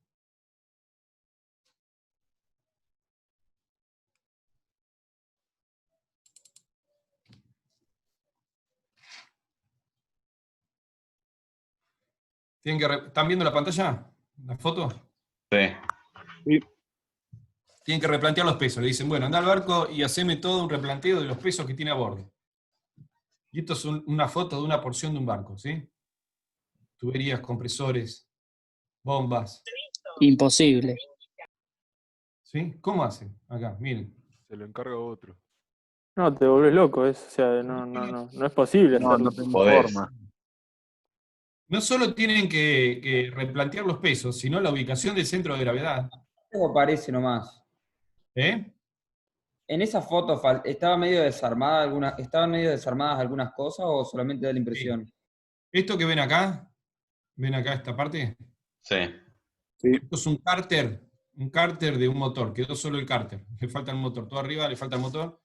¿Están viendo la pantalla? ¿La foto? Sí. Tienen que replantear los pesos. Le dicen, bueno, anda al barco y haceme todo un replanteo de los pesos que tiene a bordo. Y esto es una foto de una porción de un barco, ¿sí? Tuberías, compresores, bombas. Imposible. ¿Sí? ¿Cómo hacen? Acá, miren. Se lo encarga otro. No, te volvés loco, o sea, no es posible No, hacerlo. no tengo Podés. forma. No solo tienen que replantear los pesos, sino la ubicación del centro de gravedad. ¿Cómo parece nomás? ¿Eh? En esa foto estaban medio desarmadas algunas cosas o solamente da la impresión. Esto que ven acá esta parte, Sí. esto es un cárter de un motor, quedó solo el cárter, le falta el motor, todo arriba le falta el motor.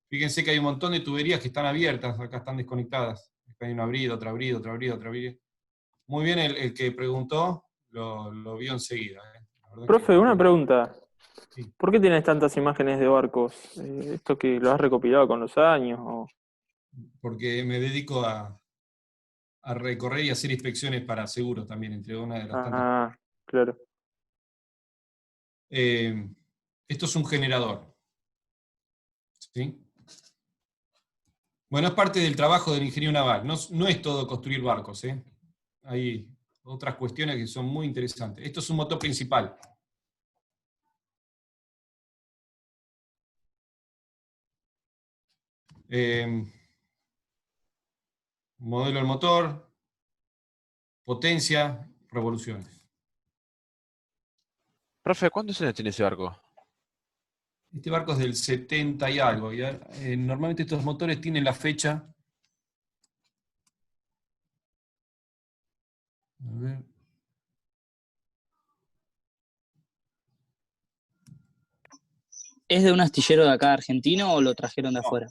Fíjense que hay un montón de tuberías que están abiertas, acá están desconectadas. Acá hay una abrida, otra abrida, otra abrida, otra abrida. Muy bien, el que preguntó lo vio enseguida. La verdad Profe, que- una pregunta. Sí. ¿Por qué tienes tantas imágenes de barcos? ¿Esto que lo has recopilado con los años? Porque me dedico a recorrer y hacer inspecciones para seguros también, entre una de las tantas. Ah, claro. Esto es un generador. ¿Sí? Bueno, es parte del trabajo del ingeniero naval. No es todo construir barcos, ¿eh? Hay otras cuestiones que son muy interesantes. Esto es un motor principal. Modelo del motor, potencia, revoluciones. Profe, ¿cuántos años tiene ese barco? Este barco es del 70 y algo. Y, normalmente estos motores tienen la fecha. A ver. ¿Es de un astillero de acá argentino o lo trajeron de afuera?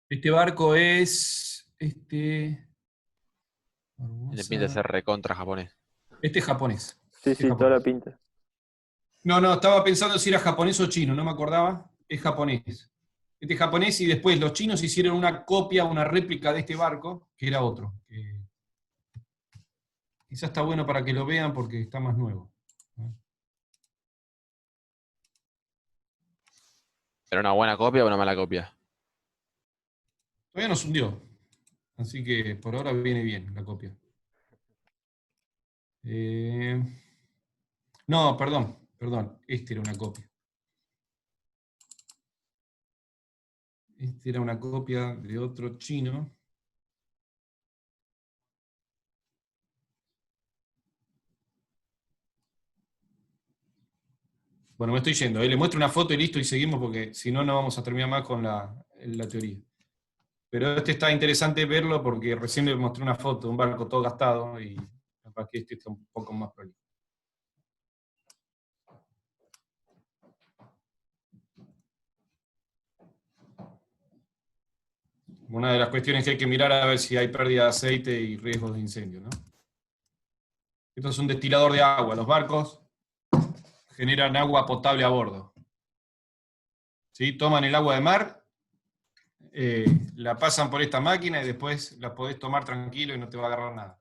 Este barco es. Tiene pinta de ser recontra japonés. Este es japonés. Sí, Este sí, es toda la japonés. pinta. No, estaba pensando si era japonés o chino, no me acordaba. Es japonés. Este es japonés y después los chinos hicieron una copia, una réplica de este barco, que era otro. Quizás está bueno para que lo vean porque está más nuevo. ¿Era una buena copia o una mala copia? Todavía no se hundió. Así que por ahora viene bien la copia. No, perdón. Este era una copia. Este era una copia de otro chino. Bueno, me estoy yendo. Le muestro una foto y listo y seguimos porque si no, no vamos a terminar más con la teoría. Pero este está interesante verlo porque recién le mostré una foto de un barco todo gastado y capaz que este está un poco más prolijo. Una de las cuestiones que hay que mirar a ver si hay pérdida de aceite y riesgos de incendio, ¿no? Esto es un destilador de agua. Los barcos generan agua potable a bordo. ¿Sí? Toman el agua de mar, la pasan por esta máquina y después la podés tomar tranquilo y no te va a agarrar nada.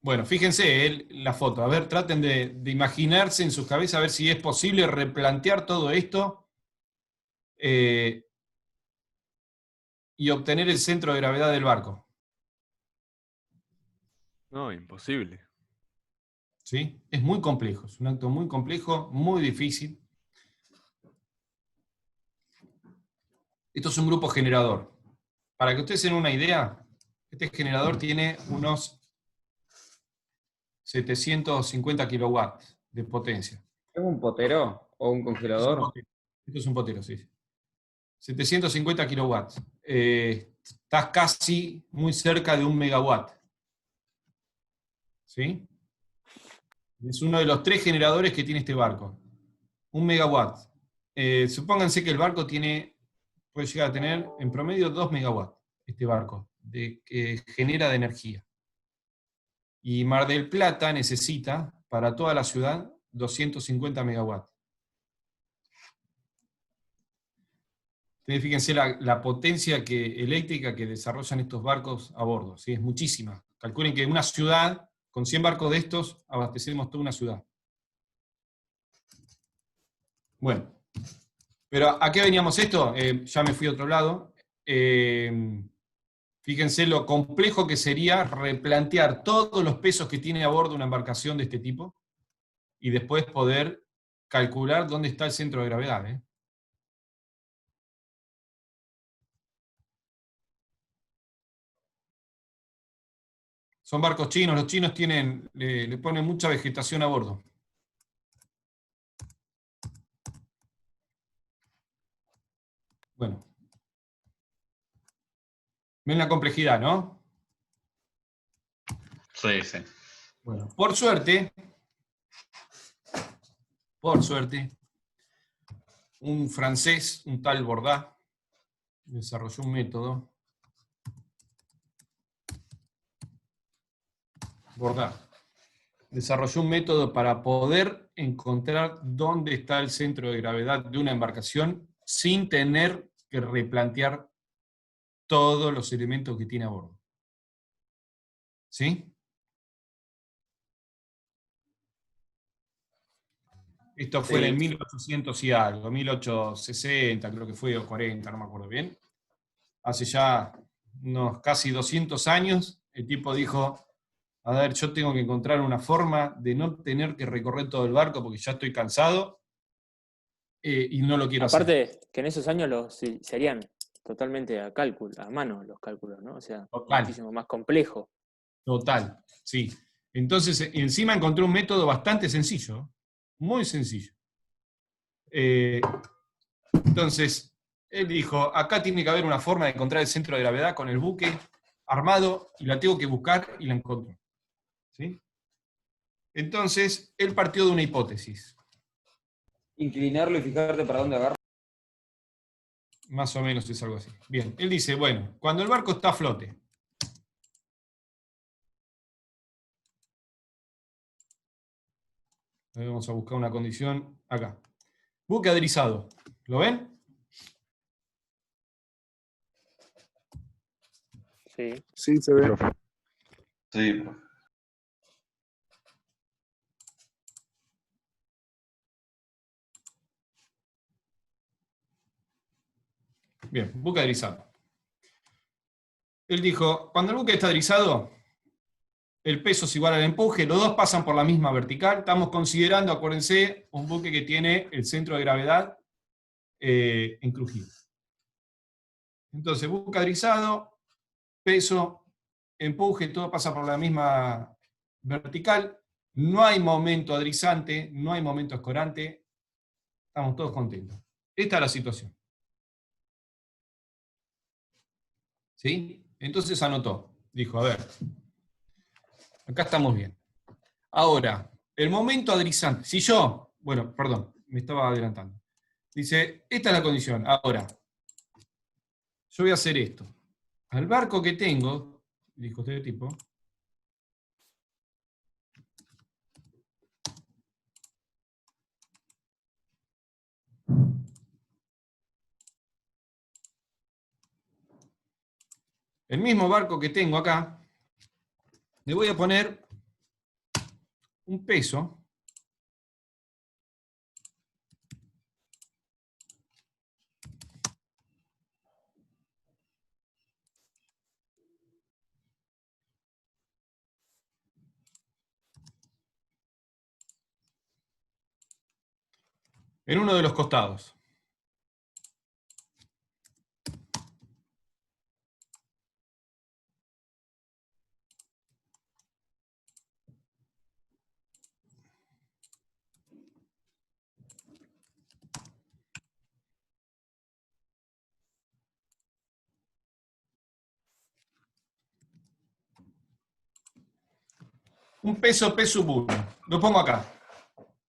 Bueno, fíjense la foto. A ver, traten de imaginarse en sus cabezas a ver si es posible replantear todo esto y obtener el centro de gravedad del barco. No, imposible. ¿Sí? Es muy complejo, es un acto muy complejo, muy difícil. Esto es un grupo generador. Para que ustedes tengan una idea, este generador tiene unos 750 kilowatts de potencia. ¿Es un potero o un congelador? Esto es un potero, sí. 750 kilowatts. Estás casi muy cerca de 1 megawatt. ¿Sí? Es uno de los 3 generadores que tiene este barco. 1 megawatt. Supónganse que el barco puede llegar a tener en promedio 2 megawatts, este barco, que genera de energía. Y Mar del Plata necesita, para toda la ciudad, 250 megawatts. Entonces, fíjense la potencia eléctrica que desarrollan estos barcos a bordo, ¿sí? Es muchísima. Calculen que una ciudad, con 100 barcos de estos, abastecemos toda una ciudad. Bueno, pero ¿a qué veníamos esto? Ya me fui a otro lado. Fíjense lo complejo que sería replantear todos los pesos que tiene a bordo una embarcación de este tipo y después poder calcular dónde está el centro de gravedad, ¿eh? Son barcos chinos, los chinos le ponen mucha vegetación a bordo. Bueno. Ven la complejidad, ¿no? Sí, sí. Bueno, por suerte, un francés, un tal Borda, desarrolló un método. Borda desarrolló un método para poder encontrar dónde está el centro de gravedad de una embarcación sin tener que replantear todos los elementos que tiene a bordo. ¿Sí? Esto fue en 1800 y algo, 1860 creo que fue, o 40, no me acuerdo bien. Hace ya unos casi 200 años, el tipo dijo, a ver, yo tengo que encontrar una forma de no tener que recorrer todo el barco porque ya estoy cansado y no lo quiero hacer. Aparte, que en esos años se harían totalmente a cálculo, a mano los cálculos, ¿no? O sea, Total. muchísimo más complejo. Total, sí. Entonces, encima encontré un método bastante sencillo, muy sencillo. Entonces, él dijo, acá tiene que haber una forma de encontrar el centro de gravedad con el buque armado, y la tengo que buscar, y la encontró. ¿Sí? Entonces, él partió de una hipótesis. Inclinarlo y fijarte para dónde agarra. Más o menos es algo así. Bien, él dice, bueno, cuando el barco está a flote, vamos a buscar una condición acá. Buque adrizado, ¿lo ven? Sí. Sí, se ve. Sí. Bien, buque adrizado. Él dijo, cuando el buque está adrizado, el peso es igual al empuje, los dos pasan por la misma vertical. Estamos considerando, acuérdense, un buque que tiene el centro de gravedad encrujido. Entonces, buque adrizado, peso, empuje, todo pasa por la misma vertical. No hay momento adrizante, no hay momento escorante. Estamos todos contentos. Esta es la situación. ¿Sí? Entonces anotó. Dijo, a ver, acá estamos bien. Ahora, el momento adrizante. Si yo, bueno, perdón, me estaba adelantando. Dice, esta es la condición. Ahora, yo voy a hacer esto. Al barco que tengo, dijo este tipo, el mismo barco que tengo acá, le voy a poner un peso en uno de los costados. Un peso P sub 1. Lo pongo acá.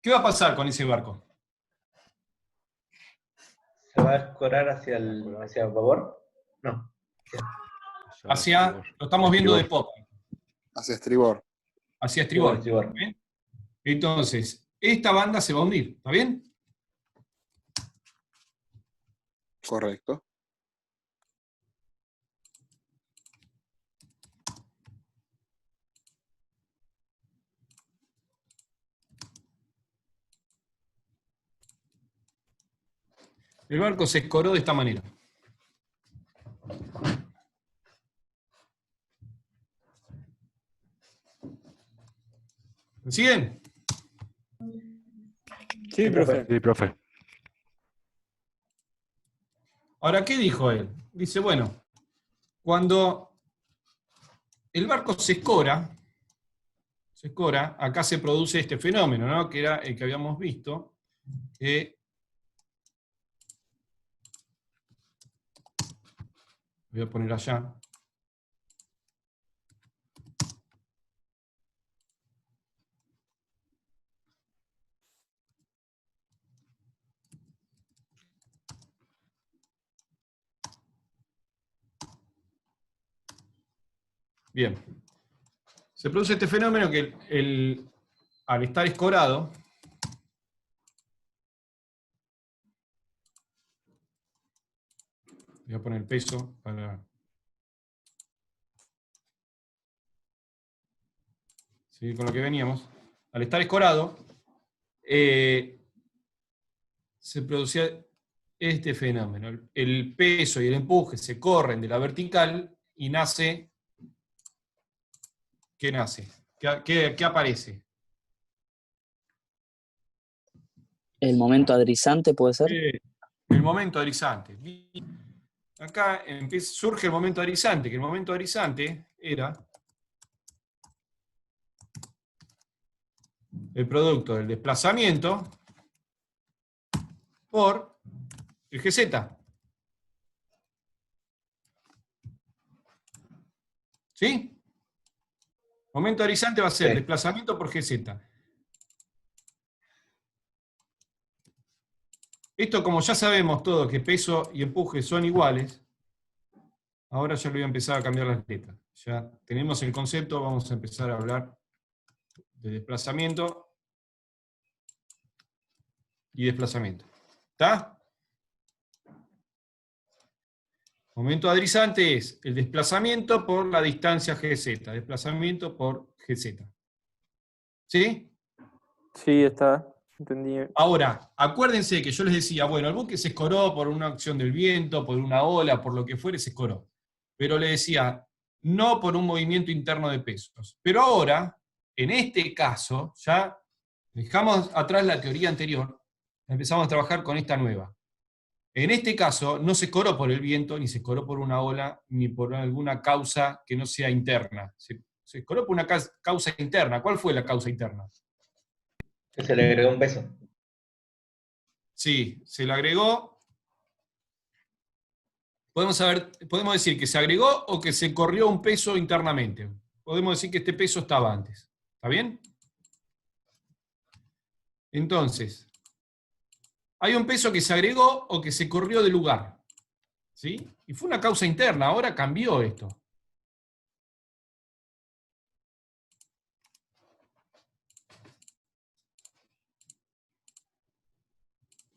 ¿Qué va a pasar con ese barco? ¿Se va a escorar hacia babor? No. Lo estamos viendo de popa. Hacia estribor. Hacia estribor. Estribor. ¿Bien? Entonces, esta banda se va a hundir. ¿Está bien? Correcto. El barco se escoró de esta manera. ¿Me siguen? Sí, profe. Sí, profe. Ahora, ¿qué dijo él? Dice, bueno, cuando el barco se escora, acá se produce este fenómeno, ¿no? Que era el que habíamos visto, que voy a poner allá. Bien. Se produce este fenómeno que al estar escorado, voy a poner el peso para seguir con lo que veníamos. Al estar escorado, se producía este fenómeno. El peso y el empuje se corren de la vertical y nace. ¿Qué nace? ¿Qué aparece? El momento adrizante puede ser. El momento adrizante. Acá surge el momento adrizante, que el momento adrizante era el producto del desplazamiento por el GZ. ¿Sí? Momento adrizante va a ser desplazamiento por GZ. Esto, como ya sabemos todos que peso y empuje son iguales, ahora ya lo voy a empezar a cambiar las letras. Ya tenemos el concepto, vamos a empezar a hablar de desplazamiento y desplazamiento. ¿Está? Momento adrizante es el desplazamiento por la distancia GZ. Desplazamiento por GZ. ¿Sí? Sí, está. Entendí. Ahora, acuérdense que yo les decía, bueno, el buque se escoró por una acción del viento, por una ola, por lo que fuere, se escoró. Pero le decía, no por un movimiento interno de pesos. Pero ahora, en este caso, ya dejamos atrás la teoría anterior, empezamos a trabajar con esta nueva. En este caso, no se escoró por el viento, ni se escoró por una ola, ni por alguna causa que no sea interna. Se escoró por una causa interna. ¿Cuál fue la causa interna? Que se le agregó un peso. Sí, se le agregó. Podemos decir que se agregó o que se corrió un peso internamente. Podemos decir que este peso estaba antes. ¿Está bien? Entonces, hay un peso que se agregó o que se corrió de lugar. ¿Sí? Y fue una causa interna, ahora cambió esto.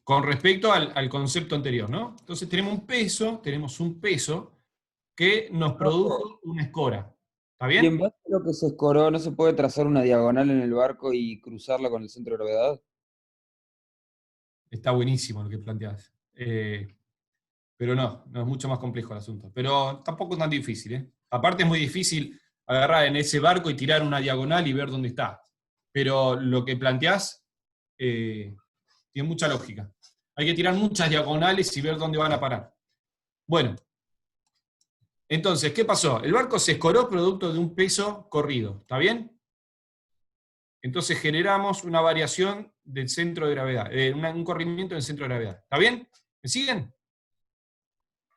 Con respecto al concepto anterior, ¿no? Entonces tenemos un peso que nos produjo una escora. ¿Está Y en bien? base a lo que se escoró, ¿no se puede trazar una diagonal en el barco y cruzarla con el centro de gravedad? Está buenísimo lo que planteás. Pero no es mucho más complejo el asunto. Pero tampoco es tan difícil, ¿eh? Aparte es muy difícil agarrar en ese barco y tirar una diagonal y ver dónde está. Pero lo que planteás tiene mucha lógica. Hay que tirar muchas diagonales y ver dónde van a parar. Bueno, entonces, ¿qué pasó? El barco se escoró producto de un peso corrido, ¿está bien? Entonces generamos una variación del centro de gravedad, un corrimiento del centro de gravedad. ¿Está bien? ¿Me siguen?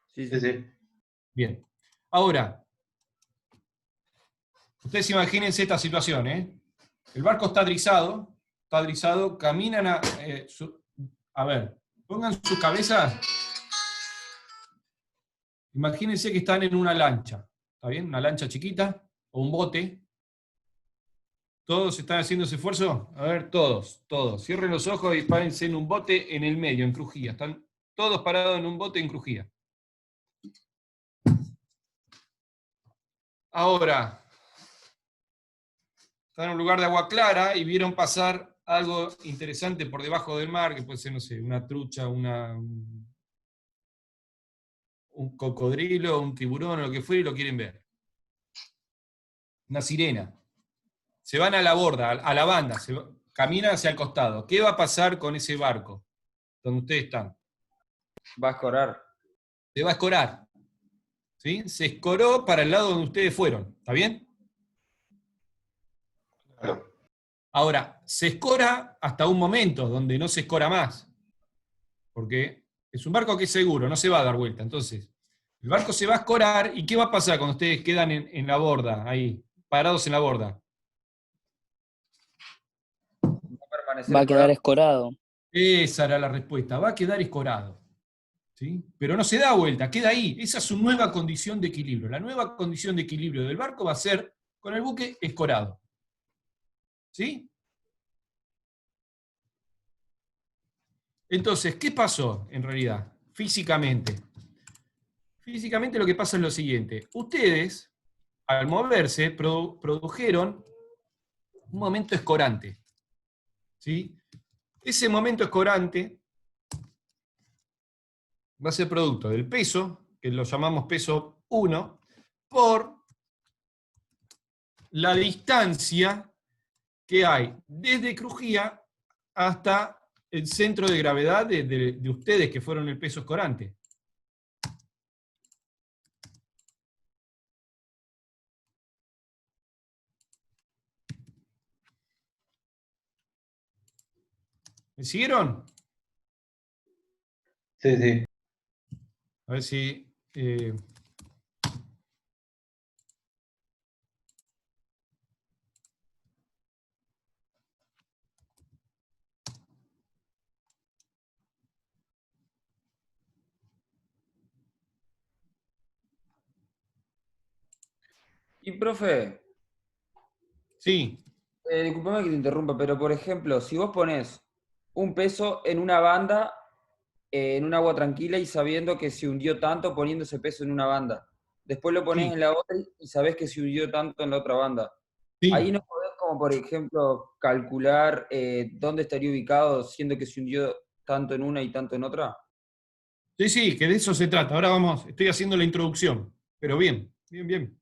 Sí, sí, sí. Bien. Ahora, ustedes imagínense esta situación, ¿eh? El barco está drizado, caminan a ver, pongan sus cabezas, imagínense que están en una lancha, ¿está bien? Una lancha chiquita, o un bote. ¿Todos están haciendo ese esfuerzo? A ver, todos. Cierren los ojos y párense en un bote en el medio, en crujía. Están todos parados en un bote en crujía. Ahora, están en un lugar de agua clara y vieron pasar algo interesante por debajo del mar, que puede ser, no sé, una trucha, un cocodrilo, un tiburón, o lo que fuera, y lo quieren ver. Una sirena. Se van a la borda, a la banda, camina hacia el costado. ¿Qué va a pasar con ese barco donde ustedes están? Va a escorar. Se va a escorar. ¿Sí? Se escoró para el lado donde ustedes fueron. ¿Está bien? Claro. Ahora, se escora hasta un momento donde no se escora más. Porque es un barco que es seguro, no se va a dar vuelta. Entonces, el barco se va a escorar, ¿y qué va a pasar cuando ustedes quedan en la borda, ahí, parados en la borda? Va a quedar escorado. Esa era la respuesta, va a quedar escorado. ¿Sí? Pero no se da vuelta, queda ahí. Esa es su nueva condición de equilibrio. La nueva condición de equilibrio del barco va a ser con el buque escorado. ¿Sí? Entonces, ¿qué pasó en realidad? Físicamente. Físicamente lo que pasa es lo siguiente. Ustedes, al moverse, produjeron un momento escorante. ¿Sí? Ese momento escorante va a ser producto del peso, que lo llamamos peso 1, por la distancia que hay desde crujía hasta el centro de gravedad de ustedes, que fueron el peso escorante. ¿Me siguieron? Sí, sí. A ver si... Y profe, Sí, disculpame que te interrumpa, pero por ejemplo, si vos pones un peso en una banda, en un agua tranquila y sabiendo que se hundió tanto poniendo ese peso en una banda, después lo pones sí, en la otra y sabés que se hundió tanto en la otra banda. Ahí sí. no podés, como por ejemplo, calcular dónde estaría ubicado, siendo que se hundió tanto en una y tanto en otra. Sí, sí, que de eso se trata. Ahora vamos, estoy haciendo la introducción. Pero bien, bien, bien.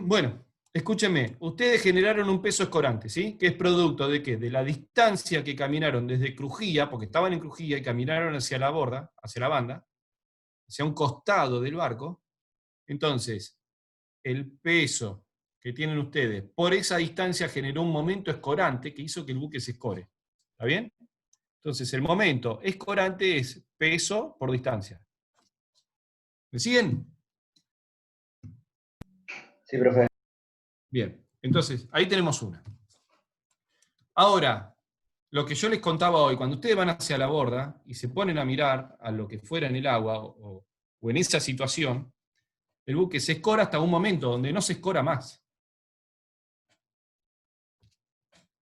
Bueno, escúchenme. Ustedes generaron un peso escorante, ¿sí? ¿Que es producto de qué? De la distancia que caminaron desde Crujía, porque estaban en Crujía y caminaron hacia la borda, hacia la banda, hacia un costado del barco. Entonces, el peso que tienen ustedes por esa distancia generó un momento escorante que hizo que el buque se escore. ¿Está bien? Entonces, el momento escorante es peso por distancia. ¿Me siguen? Sí, profe. Bien, entonces, ahí tenemos una. Ahora, lo que yo les contaba hoy, cuando ustedes van hacia la borda y se ponen a mirar a lo que fuera en el agua o en esa situación, el buque se escora hasta un momento donde no se escora más.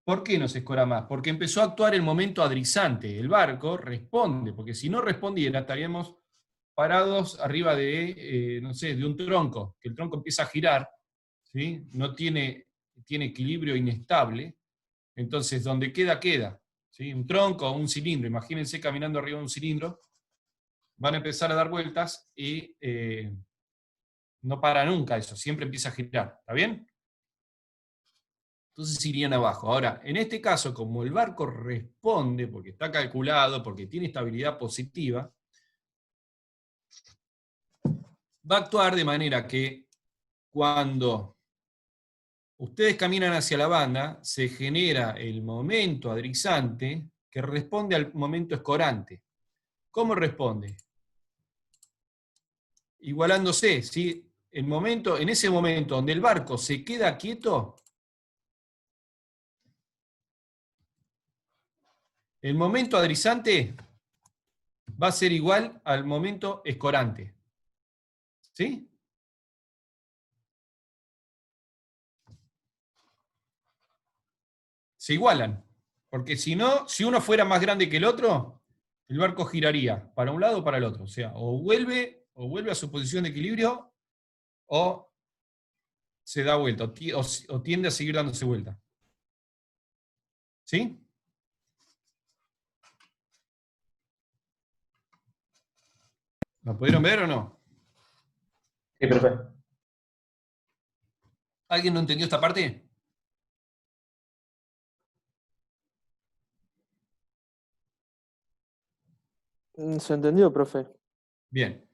¿Por qué no se escora más? Porque empezó a actuar el momento adrizante. El barco responde, porque si no respondiera estaríamos parados arriba de, no sé, de un tronco, que el tronco empieza a girar, ¿sí? No tiene equilibrio inestable, entonces donde queda, queda. ¿Sí? Un tronco o un cilindro, imagínense caminando arriba de un cilindro, van a empezar a dar vueltas y no para nunca eso, siempre empieza a girar, ¿está bien? Entonces irían abajo. Ahora, en este caso, como el barco responde, porque está calculado, porque tiene estabilidad positiva, va a actuar de manera que cuando ustedes caminan hacia la banda, se genera el momento adrizante que responde al momento escorante. ¿Cómo responde? Igualándose, ¿sí? En ese momento donde el barco se queda quieto, el momento adrizante va a ser igual al momento escorante. ¿Sí? Se igualan. Porque si no, si uno fuera más grande que el otro, el barco giraría para un lado o para el otro. O sea, o vuelve a su posición de equilibrio, o se da vuelta, o tiende a seguir dándose vuelta. ¿Sí? ¿Lo pudieron ver o no? Sí, profe. ¿Alguien no entendió esta parte? ¿Se entendió, profe? Bien.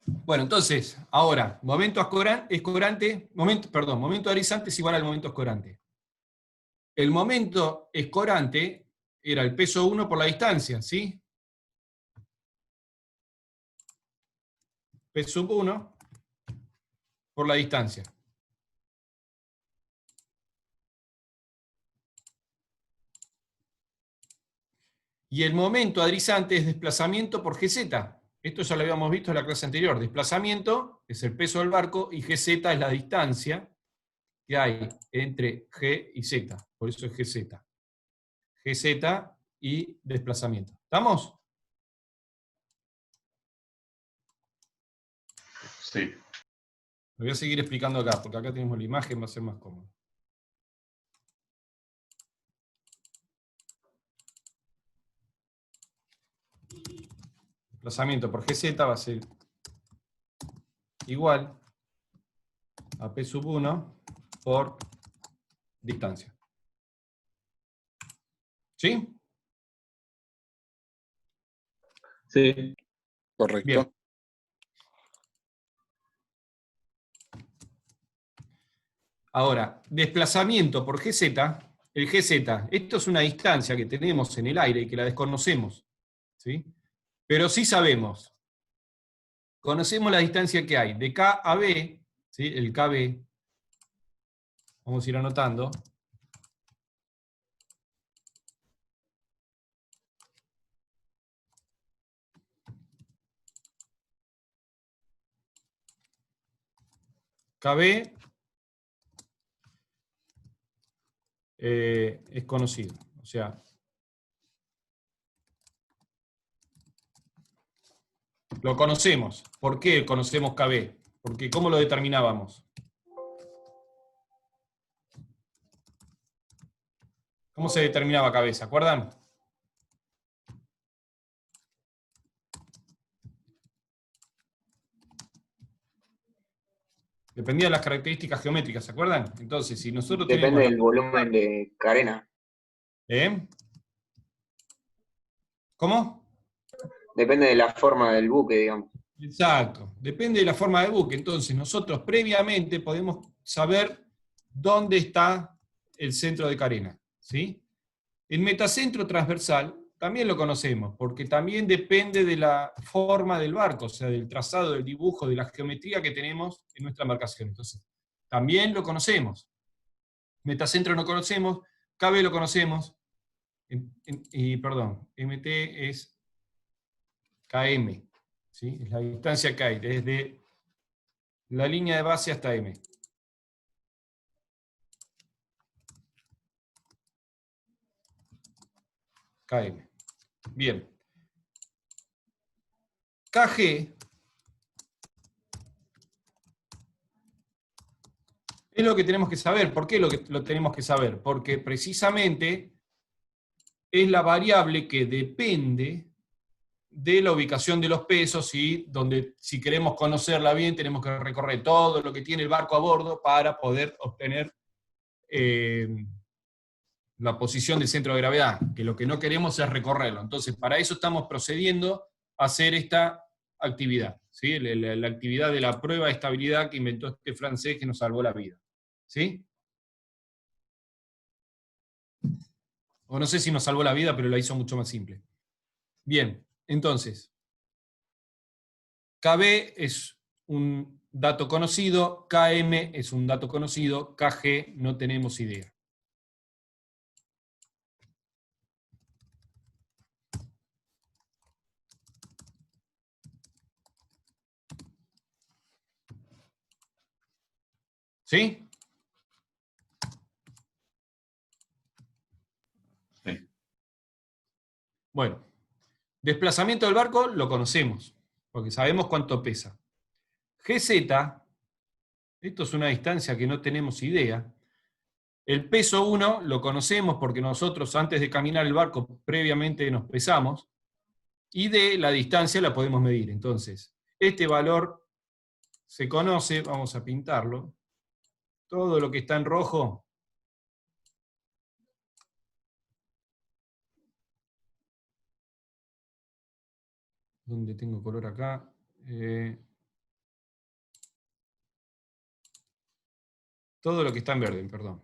Bueno, entonces, ahora, momento escorante, momento arizante es igual al momento escorante. El momento escorante era el peso 1 por la distancia, ¿sí? Peso 1 por la distancia. Y el momento adrizante es desplazamiento por GZ. Esto ya lo habíamos visto en la clase anterior. Desplazamiento es el peso del barco y GZ es la distancia que hay entre G y Z. Por eso es GZ. GZ y desplazamiento. ¿Estamos? Sí. Lo voy a seguir explicando acá, porque acá tenemos la imagen, va a ser más cómodo. Desplazamiento por GZ va a ser igual a P sub 1 por distancia. ¿Sí? Sí. Correcto. Bien. Ahora, desplazamiento por GZ, el GZ, esto es una distancia que tenemos en el aire y que la desconocemos, ¿sí? Pero sí sabemos, conocemos la distancia que hay de K a B, ¿sí? El KB, vamos a ir anotando. KB es conocido, o sea, lo conocemos. ¿Por qué conocemos KB? Porque ¿cómo lo determinábamos? ¿Cómo se determinaba KB? ¿Se acuerdan? Dependía de las características geométricas, ¿se acuerdan? Entonces, si nosotros Depende tenemos... del volumen de carena. ¿Eh? ¿Cómo? Depende de la forma del buque, digamos. Exacto, depende de la forma de buque. Entonces, nosotros previamente podemos saber dónde está el centro de carena, ¿sí? El metacentro transversal también lo conocemos, porque también depende de la forma del barco, o sea, del trazado, del dibujo, de la geometría que tenemos en nuestra embarcación. Entonces, también lo conocemos. Metacentro no conocemos, KB lo conocemos, y perdón, MT es KM, ¿sí? Es la distancia que hay desde la línea de base hasta M. KM. Bien. KG es lo que tenemos que saber. ¿Por qué lo tenemos que saber? Porque precisamente es la variable que depende de la ubicación de los pesos y donde, si queremos conocerla bien, tenemos que recorrer todo lo que tiene el barco a bordo para poder obtener la posición del centro de gravedad, que lo que no queremos es recorrerlo. Entonces, para eso estamos procediendo a hacer esta actividad, ¿sí? La actividad de la prueba de estabilidad que inventó este francés que nos salvó la vida. ¿Sí? O no sé si nos salvó la vida, pero la hizo mucho más simple. Bien, entonces, KB es un dato conocido, KM es un dato conocido, KG no tenemos idea. ¿Sí? Sí. Bueno, desplazamiento del barco lo conocemos, porque sabemos cuánto pesa. GZ, esto es una distancia que no tenemos idea. El peso 1 lo conocemos porque nosotros antes de caminar el barco previamente nos pesamos, y D, la distancia la podemos medir. Entonces, este valor se conoce, vamos a pintarlo. Todo lo que está en rojo ¿Dónde tengo color acá? Todo lo que está en verde, perdón.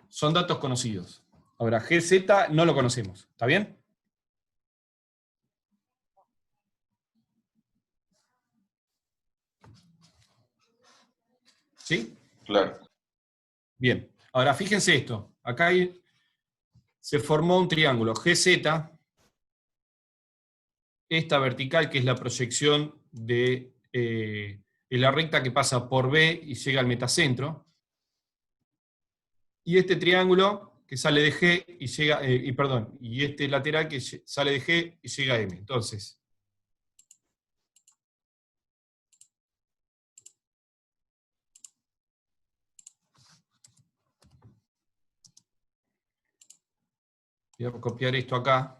Son datos conocidos. Ahora, GZ no lo conocemos. ¿Está bien? ¿Sí? Claro. Bien. Ahora, fíjense esto. Acá se formó un triángulo GZ. Esta vertical, que es la proyección de la recta que pasa por B y llega al metacentro. Y este triángulo que sale de G y llega, y este lateral que sale de G y llega a M. Entonces, voy a copiar esto acá.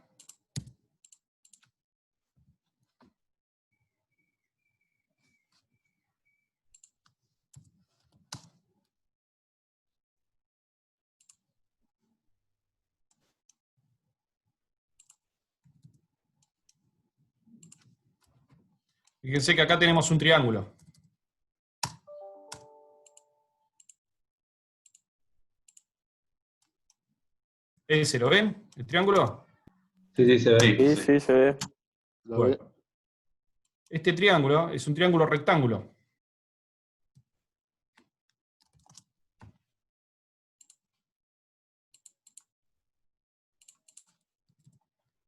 Fíjense que acá tenemos un triángulo. ¿Ese lo ven? ¿El triángulo? Sí, se ve. Sí, se ve. Bueno. Este triángulo es un triángulo rectángulo.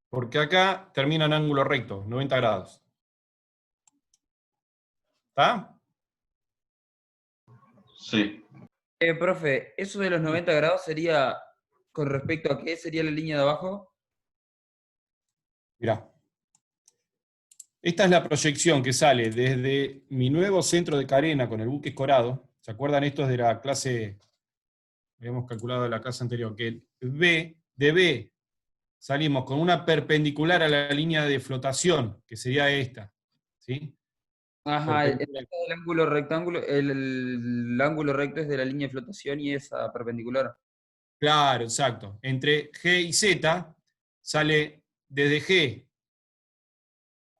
Porque acá termina en ángulo recto, 90 grados. ¿Está? Sí. Profe, ¿eso de los 90 grados sería con respecto a qué sería la línea de abajo? Mirá. Esta es la proyección que sale desde mi nuevo centro de carena con el buque escorado. ¿Se acuerdan estos de la clase? Habíamos calculado de la clase anterior, que de B salimos con una perpendicular a la línea de flotación, que sería esta. ¿Sí? Ajá, Perpendicular. entonces el ángulo rectángulo, el ángulo recto es de la línea de flotación y esa perpendicular. Claro, exacto. Entre G y Z sale desde G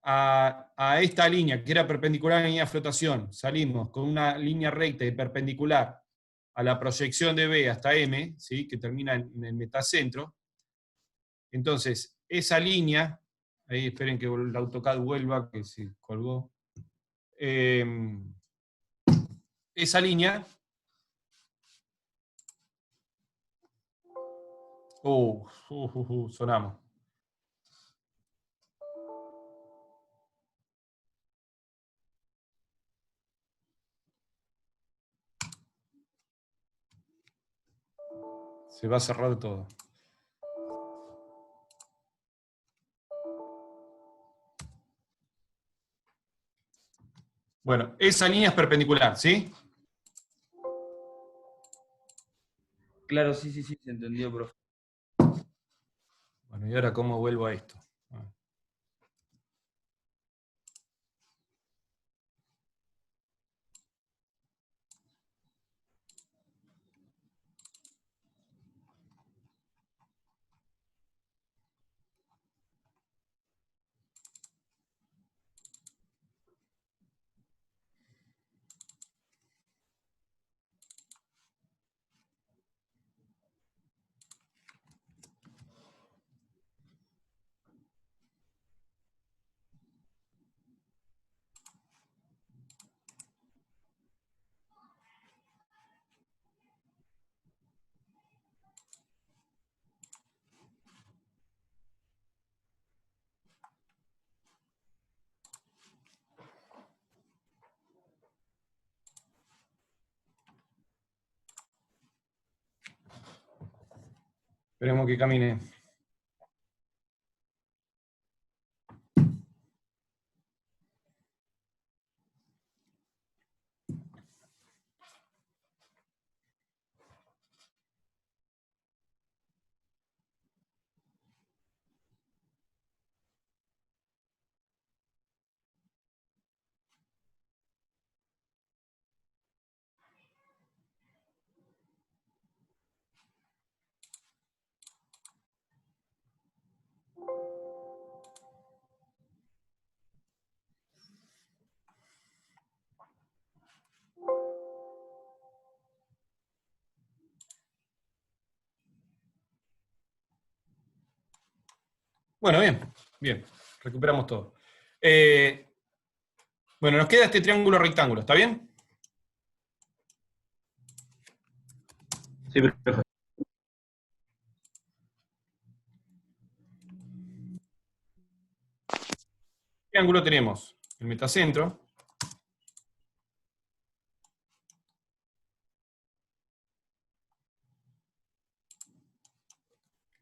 a esta línea, que era perpendicular a la línea de flotación, salimos con una línea recta y perpendicular a la proyección de B hasta M, ¿sí? Que termina en el metacentro. Entonces, esa línea, ahí esperen que el AutoCAD vuelva, que se colgó. Esa línea, sonamos. Se va a cerrar todo. Bueno, esa línea es perpendicular, ¿sí? Claro, sí, se entendió, profe. Bueno, ¿y ahora cómo vuelvo a esto? Esperemos que camine. Bueno, bien. Recuperamos todo. Bueno, nos queda este triángulo rectángulo, ¿está bien? Sí, profe. Triángulo tenemos el metacentro.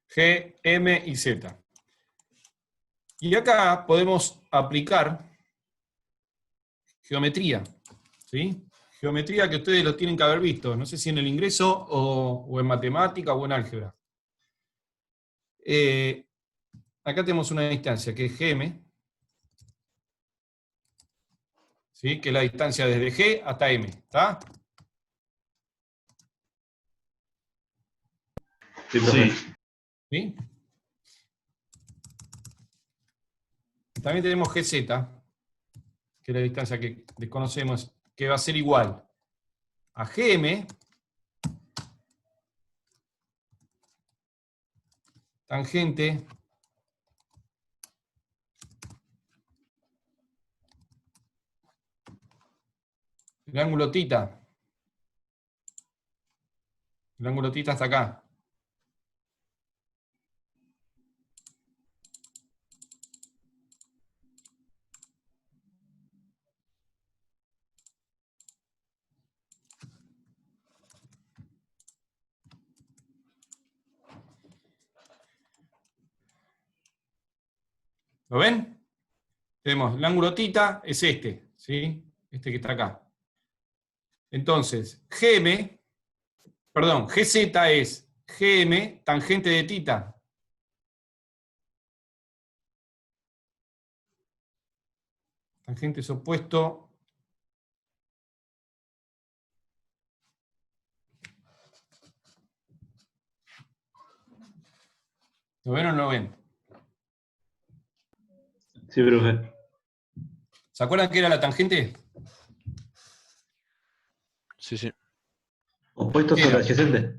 G, M y Z. Y acá podemos aplicar geometría, ¿sí? Geometría que ustedes lo tienen que haber visto, no sé si en el ingreso o en matemática o en álgebra. Acá tenemos una distancia que es Gm, ¿sí? Que es la distancia desde G hasta M, ¿está? Sí, profe. ¿Sí? También tenemos Gz, que es la distancia que desconocemos, que va a ser igual a Gm tangente el ángulo tita. El ángulo tita está acá. ¿Lo ven? Tenemos el ángulo tita, es este, ¿sí? Este que está acá. Entonces, Gz es Gm tangente de tita. Tangente es opuesto. ¿Lo ven o no lo ven? Sí, profe. ¿Se acuerdan qué era la tangente? Sí. Opuesto sobre adyacente.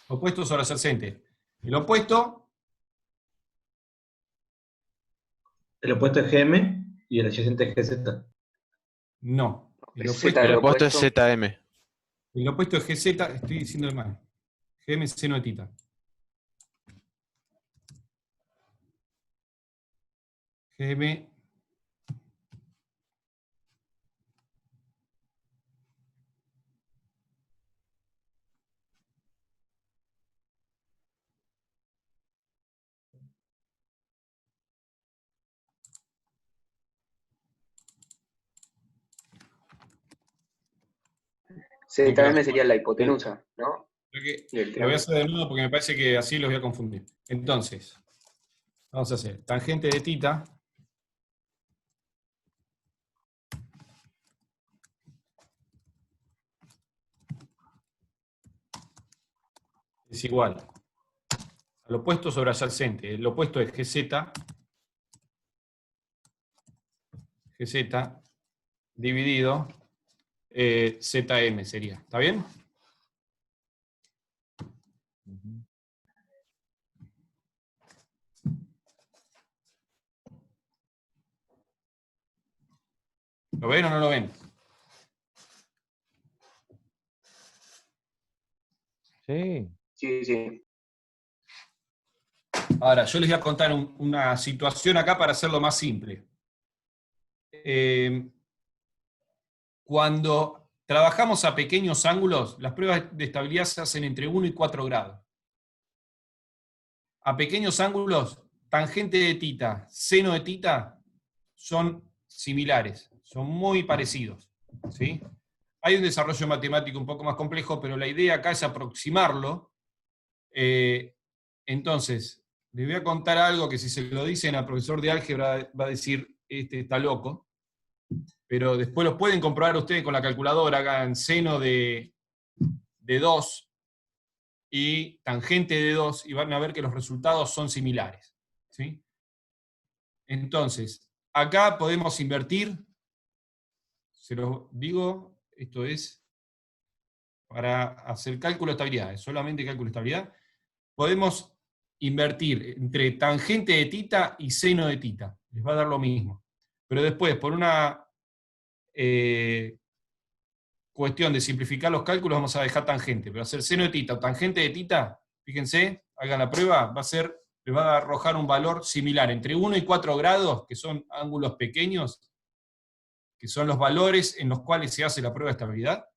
Opuesto sobre adyacente. El opuesto, El opuesto es GM y el adyacente es GZ. no. El Z del El opuesto es opuesto. ZM. El opuesto es Gz, estoy diciendo mal. Gm es seno de tita. Gm ZM sería la hipotenusa, ¿no? Y el Lo voy a triángulo. hacer de nuevo porque me parece que así los voy a confundir. Entonces, vamos a hacer tangente de tita es igual al opuesto sobre adyacente. El opuesto es Gz dividido Zm sería. ¿Está bien? ¿Lo ven o no lo ven? Sí. Sí. Ahora, yo les voy a contar una situación acá para hacerlo más simple. Cuando trabajamos a pequeños ángulos, las pruebas de estabilidad se hacen entre 1 y 4 grados. A pequeños ángulos, tangente de tita, seno de tita, son similares, son muy parecidos, ¿sí? Hay un desarrollo matemático un poco más complejo, pero la idea acá es aproximarlo. Entonces, les voy a contar algo que si se lo dicen al profesor de álgebra va a decir, este está loco, pero después lo pueden comprobar ustedes con la calculadora, hagan seno de 2 y tangente de 2 y van a ver que los resultados son similares, ¿sí? Entonces, acá podemos invertir, se lo digo, esto es para hacer cálculo de estabilidad, es solamente cálculo de estabilidad. Podemos invertir entre tangente de tita y seno de tita. Les va a dar lo mismo. Pero después, por una cuestión de simplificar los cálculos, vamos a dejar tangente. Pero hacer seno de tita o tangente de tita, fíjense, hagan la prueba, les va a arrojar un valor similar. Entre 1 y 4 grados, que son ángulos pequeños, que son los valores en los cuales se hace la prueba de estabilidad,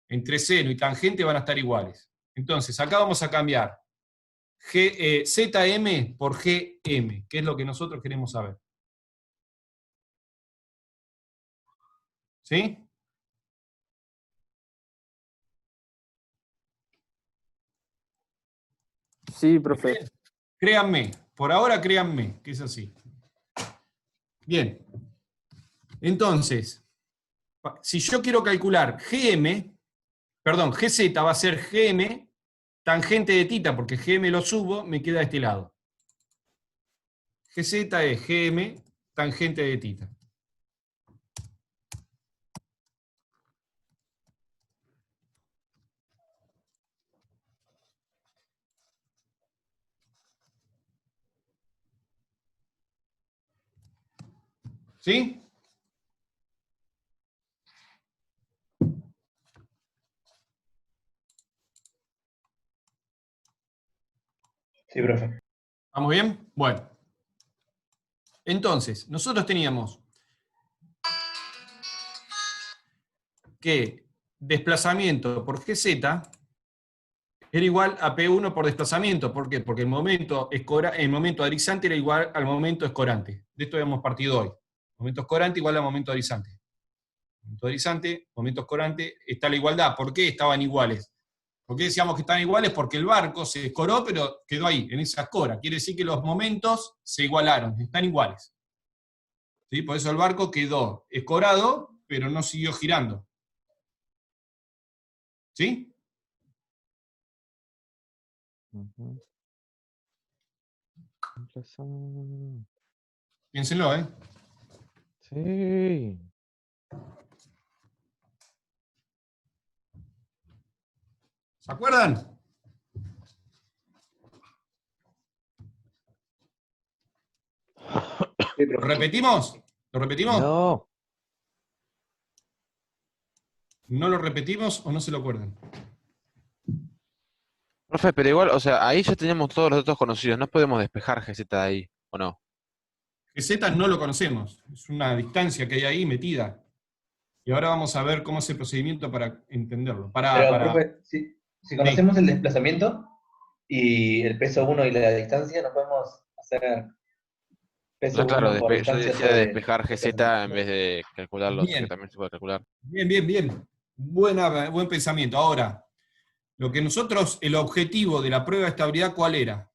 entre seno y tangente van a estar iguales. Entonces, acá vamos a cambiar ZM por GM, que es lo que nosotros queremos saber. ¿Sí? Sí, profe. Créanme, por ahora créanme, que es así. Bien. Entonces, si yo quiero calcular GZ va a ser GM tangente de tita, porque GM lo subo, me queda de este lado. GZ es GM tangente de tita. ¿Sí? Sí, profe. ¿Estamos bien? Bueno. Entonces, nosotros teníamos que desplazamiento por GZ era igual a P1 por desplazamiento. ¿Por qué? Porque el momento arizante era igual al momento escorante. De esto habíamos partido hoy. Momento escorante igual al momento arizante. Momento arizante, momento escorante, está la igualdad. ¿Por qué estaban iguales? ¿Por qué decíamos que estaban iguales? Porque el barco se escoró, pero quedó ahí, en esa escora. Quiere decir que los momentos se igualaron, están iguales. ¿Sí? Por eso el barco quedó escorado, pero no siguió girando. ¿Sí? Piénsenlo, ¿eh? Sí. ¿Se acuerdan? ¿Lo repetimos? ¿Lo repetimos? No. ¿No lo repetimos o no se lo acuerdan? Profe, pero igual, o sea, ahí ya teníamos todos los datos conocidos. No podemos despejar GZ de ahí, ¿o no? GZ no lo conocemos. Es una distancia que hay ahí metida. Y ahora vamos a ver cómo es el procedimiento para entenderlo. Profe, si conocemos el desplazamiento y el peso 1 y la distancia, no podemos hacer peso No, claro, 1 por yo distancia decía sobre despejar GZ en vez de calcularlo, que Bien. también se puede calcular. Bien. Buen pensamiento. Ahora, el objetivo de la prueba de estabilidad, ¿cuál era?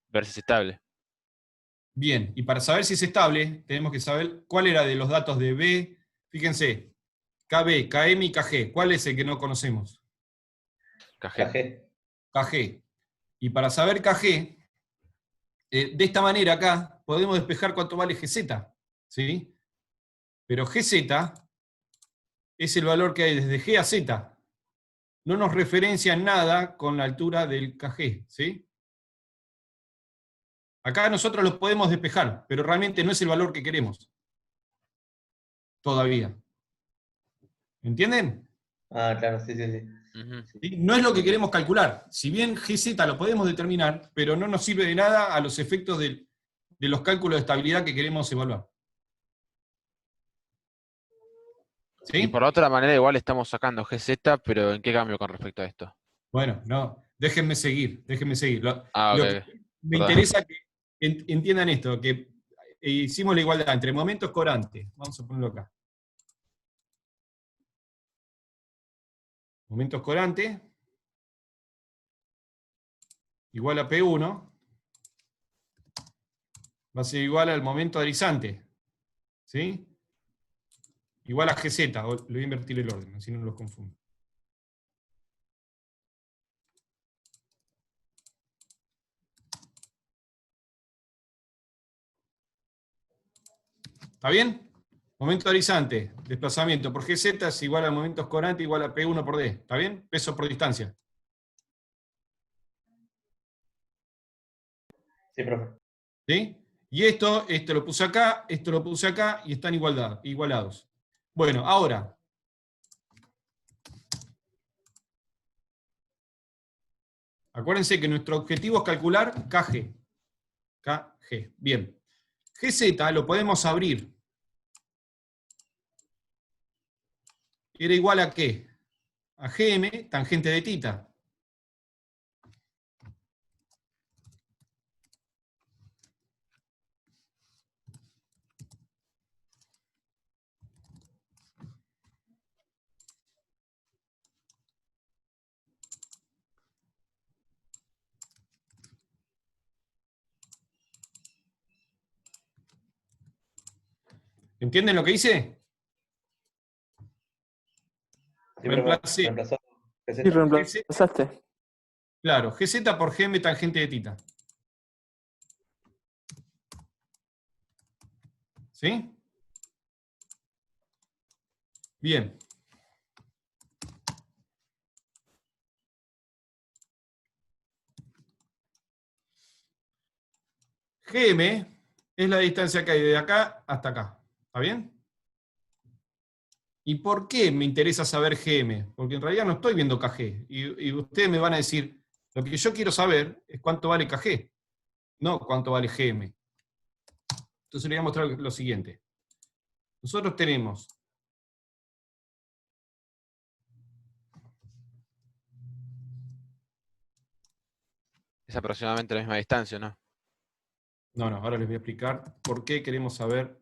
Ver si es estable. Bien, y para saber si es estable, tenemos que saber cuál era de los datos de B. Fíjense, KB, KM y KG. ¿Cuál es el que no conocemos? KG. KG. Y para saber KG, de esta manera acá, podemos despejar cuánto vale GZ. ¿Sí? Pero GZ es el valor que hay desde G a Z. No nos referencia en nada con la altura del KG. ¿Sí? Acá nosotros lo podemos despejar, pero realmente no es el valor que queremos. Todavía. ¿Entienden? Ah, claro, sí. ¿Sí? No es lo que queremos calcular. Si bien GZ lo podemos determinar, pero no nos sirve de nada a los efectos de los cálculos de estabilidad que queremos evaluar. ¿Sí? Y por otra manera igual estamos sacando GZ, pero ¿en qué cambio con respecto a esto? Bueno, no, déjenme seguir. Lo Ok. que me interesa que entiendan esto, que hicimos la igualdad entre momento escorante. Vamos a ponerlo acá. Momento escorante igual a P1 va a ser igual al momento arizante. ¿Sí? Igual a GZ, le voy a invertir el orden, así no los confundo. ¿Está bien? Momento arizante, desplazamiento por GZ es igual al momento escorante igual a P1 por D. ¿Está bien? Peso por distancia. Sí, profe. ¿Sí? Y esto lo puse acá, esto lo puse acá, y están igualados. Bueno, ahora. Acuérdense que nuestro objetivo es calcular KG. KG. Bien. GZ lo podemos abrir. ¿Era igual a qué? A GM, tangente de tita. ¿Entienden lo que hice? Sí, Reemplacé. reemplazó Sí, reemplazaste. Claro, GZ por GM tangente de tita. ¿Sí? Bien. GM es la distancia que hay de acá hasta acá. ¿Está bien? ¿Y por qué me interesa saber GM? Porque en realidad no estoy viendo KG. Y ustedes me van a decir, lo que yo quiero saber es cuánto vale KG, no cuánto vale GM. Entonces les voy a mostrar lo siguiente. Nosotros tenemos Es aproximadamente la misma distancia, ¿no? No, ahora les voy a explicar por qué queremos saber.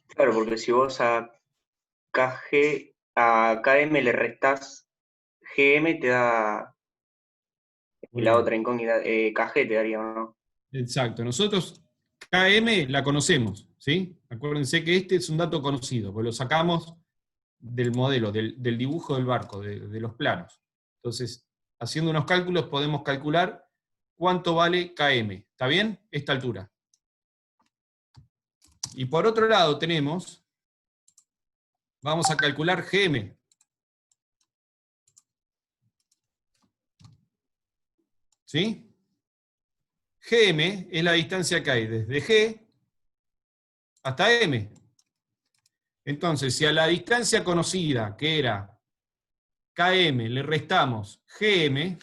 Claro, porque si vos a KM le restás GM, te da Muy la bien. otra incógnita, KG te daría, ¿o no? Exacto. Nosotros KM la conocemos, ¿sí? Acuérdense que este es un dato conocido, porque lo sacamos del modelo, del dibujo del barco, de los planos. Entonces, haciendo unos cálculos podemos calcular cuánto vale KM. ¿Está bien? Esta altura. Y por otro lado tenemos, vamos a calcular GM. ¿Sí? GM es la distancia que hay desde G hasta M. Entonces, si a la distancia conocida, que era KM, le restamos GM,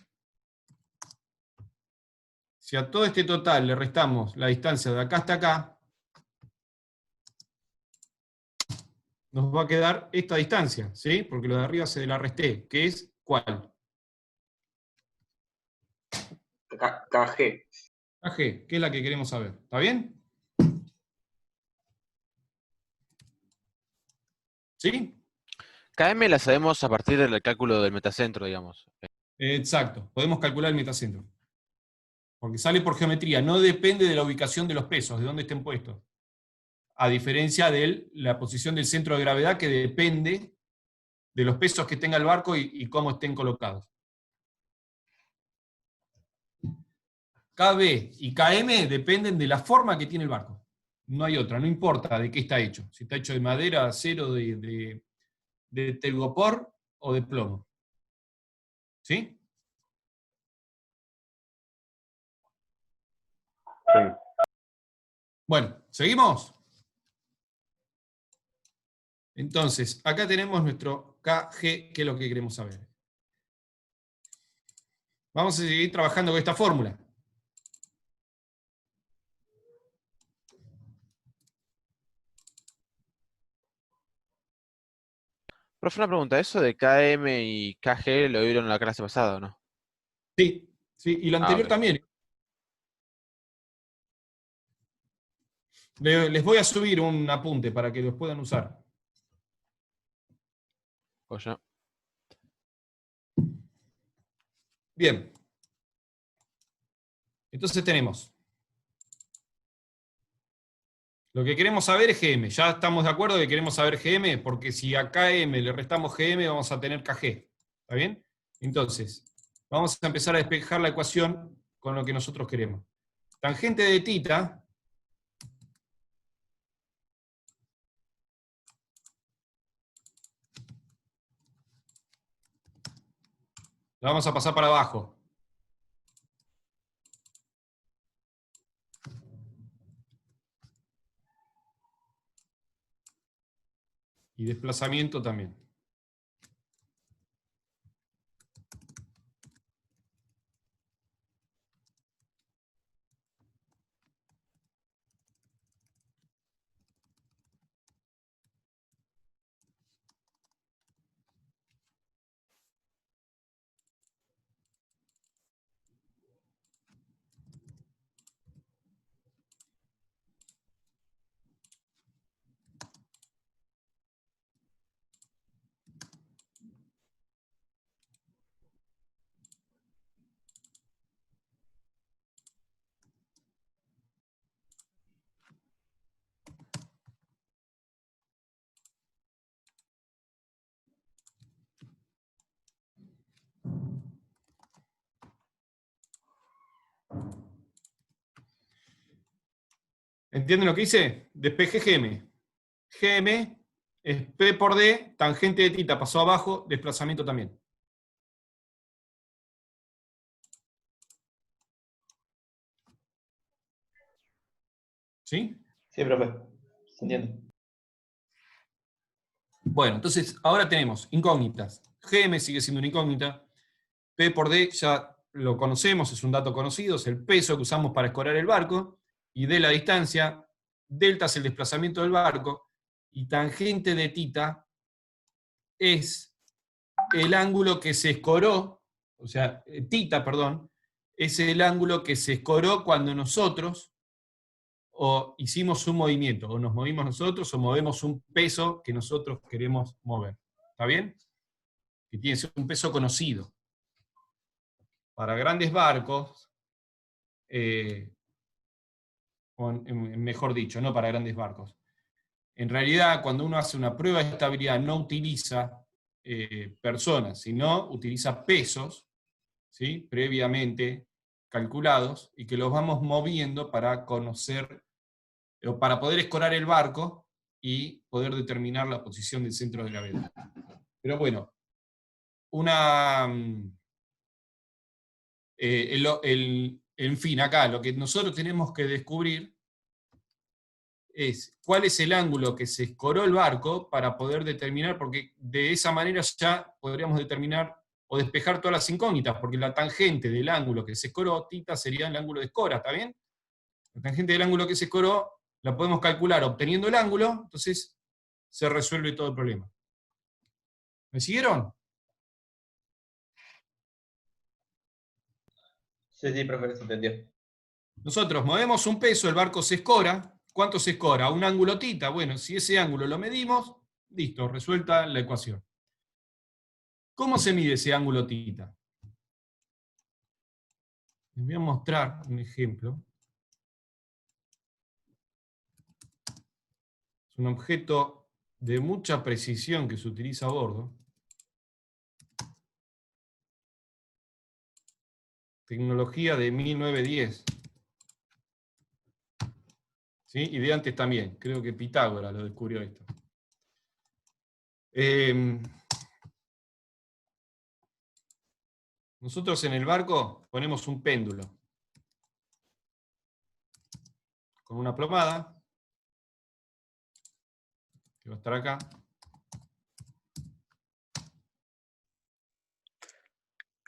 si a todo este total le restamos la distancia de acá hasta acá, nos va a quedar esta distancia, ¿sí? Porque lo de arriba se la resté, que es ¿cuál? KG. KG, que es la que queremos saber. ¿Está bien? ¿Sí? KM la sabemos a partir del cálculo del metacentro, digamos. Exacto, podemos calcular el metacentro. Porque sale por geometría, no depende de la ubicación de los pesos, de dónde estén puestos. A diferencia de la posición del centro de gravedad, que depende de los pesos que tenga el barco y cómo estén colocados. KB y KM dependen de la forma que tiene el barco. No hay otra, no importa de qué está hecho. Si está hecho de madera, acero, de telgopor o de plomo. ¿Sí? Sí. Bueno, ¿seguimos? Entonces, acá tenemos nuestro KG, que es lo que queremos saber. Vamos a seguir trabajando con esta fórmula. Profe, una pregunta, ¿eso de KM y KG lo vieron en la clase pasada, o no? Sí, sí, y lo anterior Ok. también. Les voy a subir un apunte para que los puedan usar. Oye. Bien. Entonces tenemos. Lo que queremos saber es GM. Ya estamos de acuerdo que queremos saber GM, porque si a KM le restamos GM, vamos a tener KG. ¿Está bien? Entonces, vamos a empezar a despejar la ecuación con lo que nosotros queremos. Tangente de tita La vamos a pasar para abajo. Y desplazamiento también. ¿Entienden lo que hice? Despeje GM. GM es P por D, tangente de tita pasó abajo, desplazamiento también. ¿Sí? Sí, profe. Se entiende. Bueno, entonces ahora tenemos incógnitas. GM sigue siendo una incógnita. P por D ya lo conocemos, es un dato conocido, es el peso que usamos para escorar el barco. Y D la distancia. Delta es el desplazamiento del barco. Y tangente de tita es el ángulo que se escoró, o sea, tita, perdón, es el ángulo que se escoró cuando nosotros o hicimos un movimiento, o nos movimos nosotros, o movemos un peso que nosotros queremos mover. ¿Está bien? Que tiene que ser un peso conocido. Para grandes barcos, mejor dicho, no para grandes barcos. En realidad, cuando uno hace una prueba de estabilidad, no utiliza personas, sino utiliza pesos, ¿sí? Previamente calculados, y que los vamos moviendo para conocer, o para poder escorar el barco y poder determinar la posición del centro de gravedad. Pero bueno, en fin, acá lo que nosotros tenemos que descubrir es cuál es el ángulo que se escoró el barco para poder determinar, porque de esa manera ya podríamos determinar o despejar todas las incógnitas, porque la tangente del ángulo que se escoró, tita, sería el ángulo de escora, ¿está bien? La tangente del ángulo que se escoró la podemos calcular obteniendo el ángulo, entonces se resuelve todo el problema. ¿Me siguieron? Sí, sí, profe, se entendió. Nosotros movemos un peso, el barco se escora. ¿Cuánto se escora? Un ángulo tita. Bueno, si ese ángulo lo medimos, listo, resuelta la ecuación. ¿Cómo se mide ese ángulo tita? Les voy a mostrar un ejemplo. Es un objeto de mucha precisión que se utiliza a bordo. Tecnología de 1910. ¿Sí? Y de antes también. Creo que Pitágoras lo descubrió esto. Nosotros en el barco ponemos un péndulo con una plomada, que va a estar acá.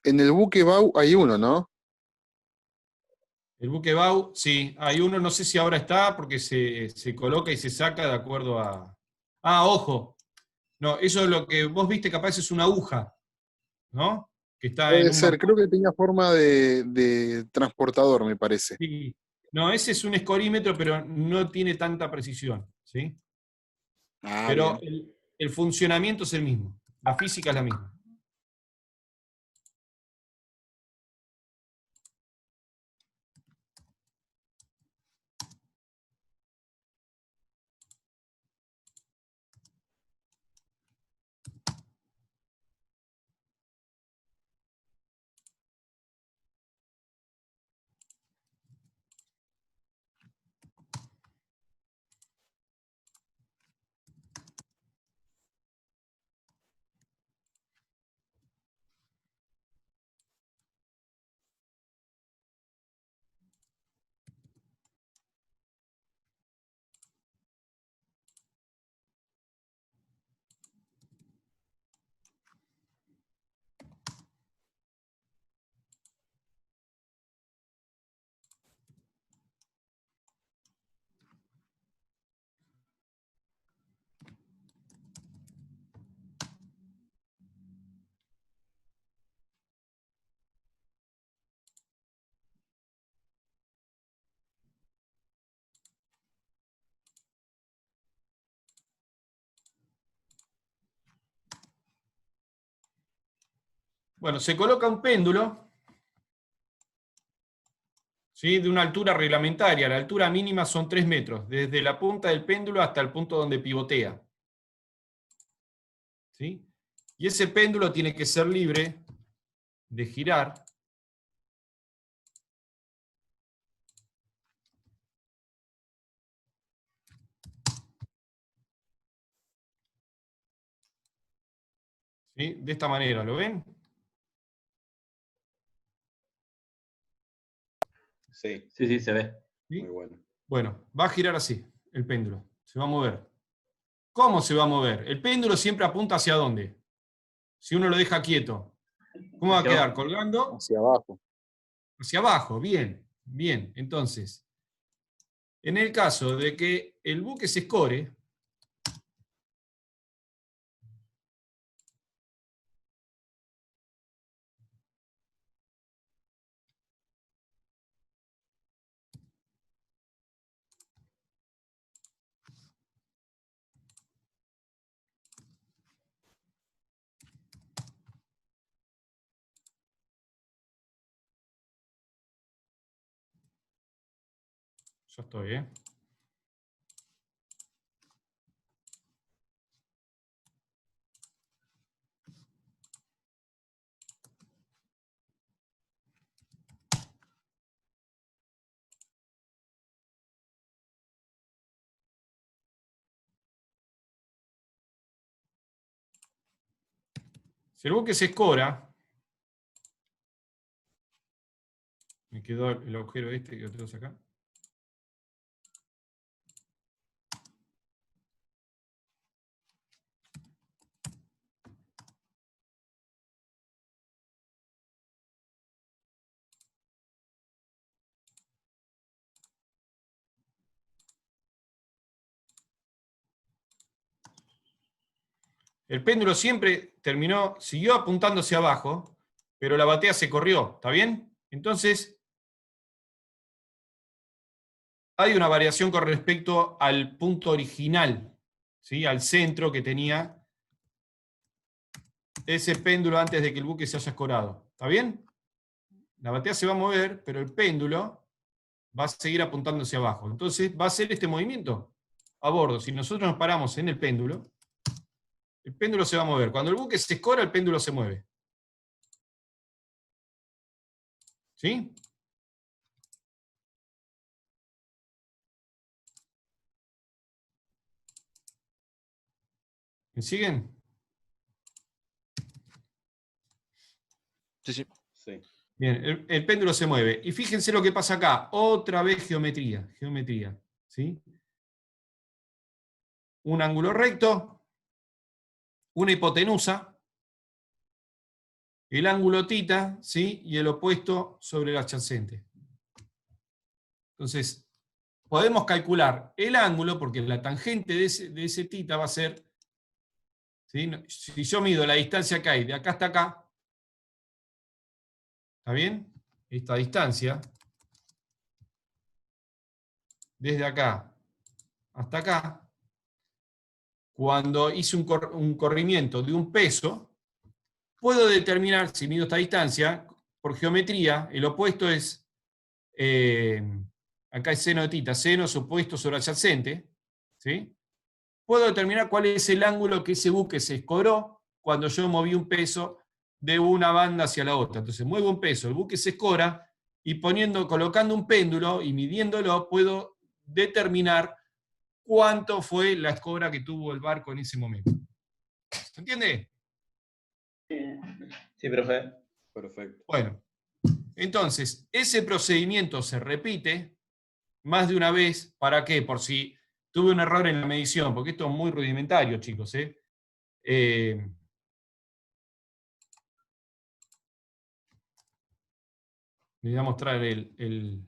En el buque BAU hay uno, ¿no? El buque BAU, sí, hay uno, no sé si ahora está, porque se coloca y se saca de acuerdo a... Ah, ojo, no, eso es lo que vos viste, capaz es una aguja, ¿no? Que está en Puede un ser, barco. creo que tenía forma de transportador, me parece. Sí. No, ese es un escorímetro, pero no tiene tanta precisión, ¿sí? Ah, Pero bien. el funcionamiento es el mismo, la física es la misma. Bueno, se coloca un péndulo, ¿sí?, de una altura reglamentaria. La altura mínima son 3 metros, desde la punta del péndulo hasta el punto donde pivotea. ¿Sí? Y ese péndulo tiene que ser libre de girar ¿sí?, de esta manera, ¿lo ven? Sí, Sí, se ve. ¿Sí? muy bueno. Bueno, va a girar así el péndulo, se va a mover. ¿Cómo se va a mover? El péndulo siempre apunta hacia dónde. Si uno lo deja quieto, ¿cómo va a Hacia quedar? abajo. ¿Colgando? Hacia abajo. Hacia abajo, bien, bien. Entonces, en el caso de que el buque se escore, ya estoy, ¿eh? Si el buque se escora, me quedó el agujero este que lo tengo acá. El péndulo siempre siguió apuntando hacia abajo, pero la batea se corrió, ¿está bien? Entonces, hay una variación con respecto al punto original, ¿sí?, al centro que tenía ese péndulo antes de que el buque se haya escorado. ¿Está bien? La batea se va a mover, pero el péndulo va a seguir apuntando hacia abajo. Entonces va a hacer este movimiento a bordo. Si nosotros nos paramos en el péndulo se va a mover. Cuando el buque se escora, el péndulo se mueve. ¿Sí? ¿Me siguen? Sí, sí. Sí. Bien, el péndulo se mueve. Y fíjense lo que pasa acá. Otra vez geometría. Geometría. ¿Sí? Un ángulo recto, una hipotenusa, el ángulo tita, ¿sí?, y el opuesto sobre el adyacente. Entonces, podemos calcular el ángulo, porque la tangente de ese tita va a ser, ¿sí?, si yo mido la distancia que hay de acá hasta acá, ¿está bien? Esta distancia, desde acá hasta acá, cuando hice un corrimiento de un peso, puedo determinar, si mido esta distancia, por geometría, el opuesto es, acá es seno de tita, seno es opuesto sobre adyacente, ¿sí? Puedo determinar cuál es el ángulo que ese buque se escoró cuando yo moví un peso de una banda hacia la otra. Entonces muevo un peso, el buque se escora, y colocando un péndulo y midiéndolo, puedo determinar cuánto fue la escora que tuvo el barco en ese momento. ¿Se entiende? Sí, profe. Perfecto. Bueno, entonces, ese procedimiento se repite más de una vez. ¿Para qué? Por si tuve un error en la medición, porque esto es muy rudimentario, chicos, ¿eh? Les voy a mostrar el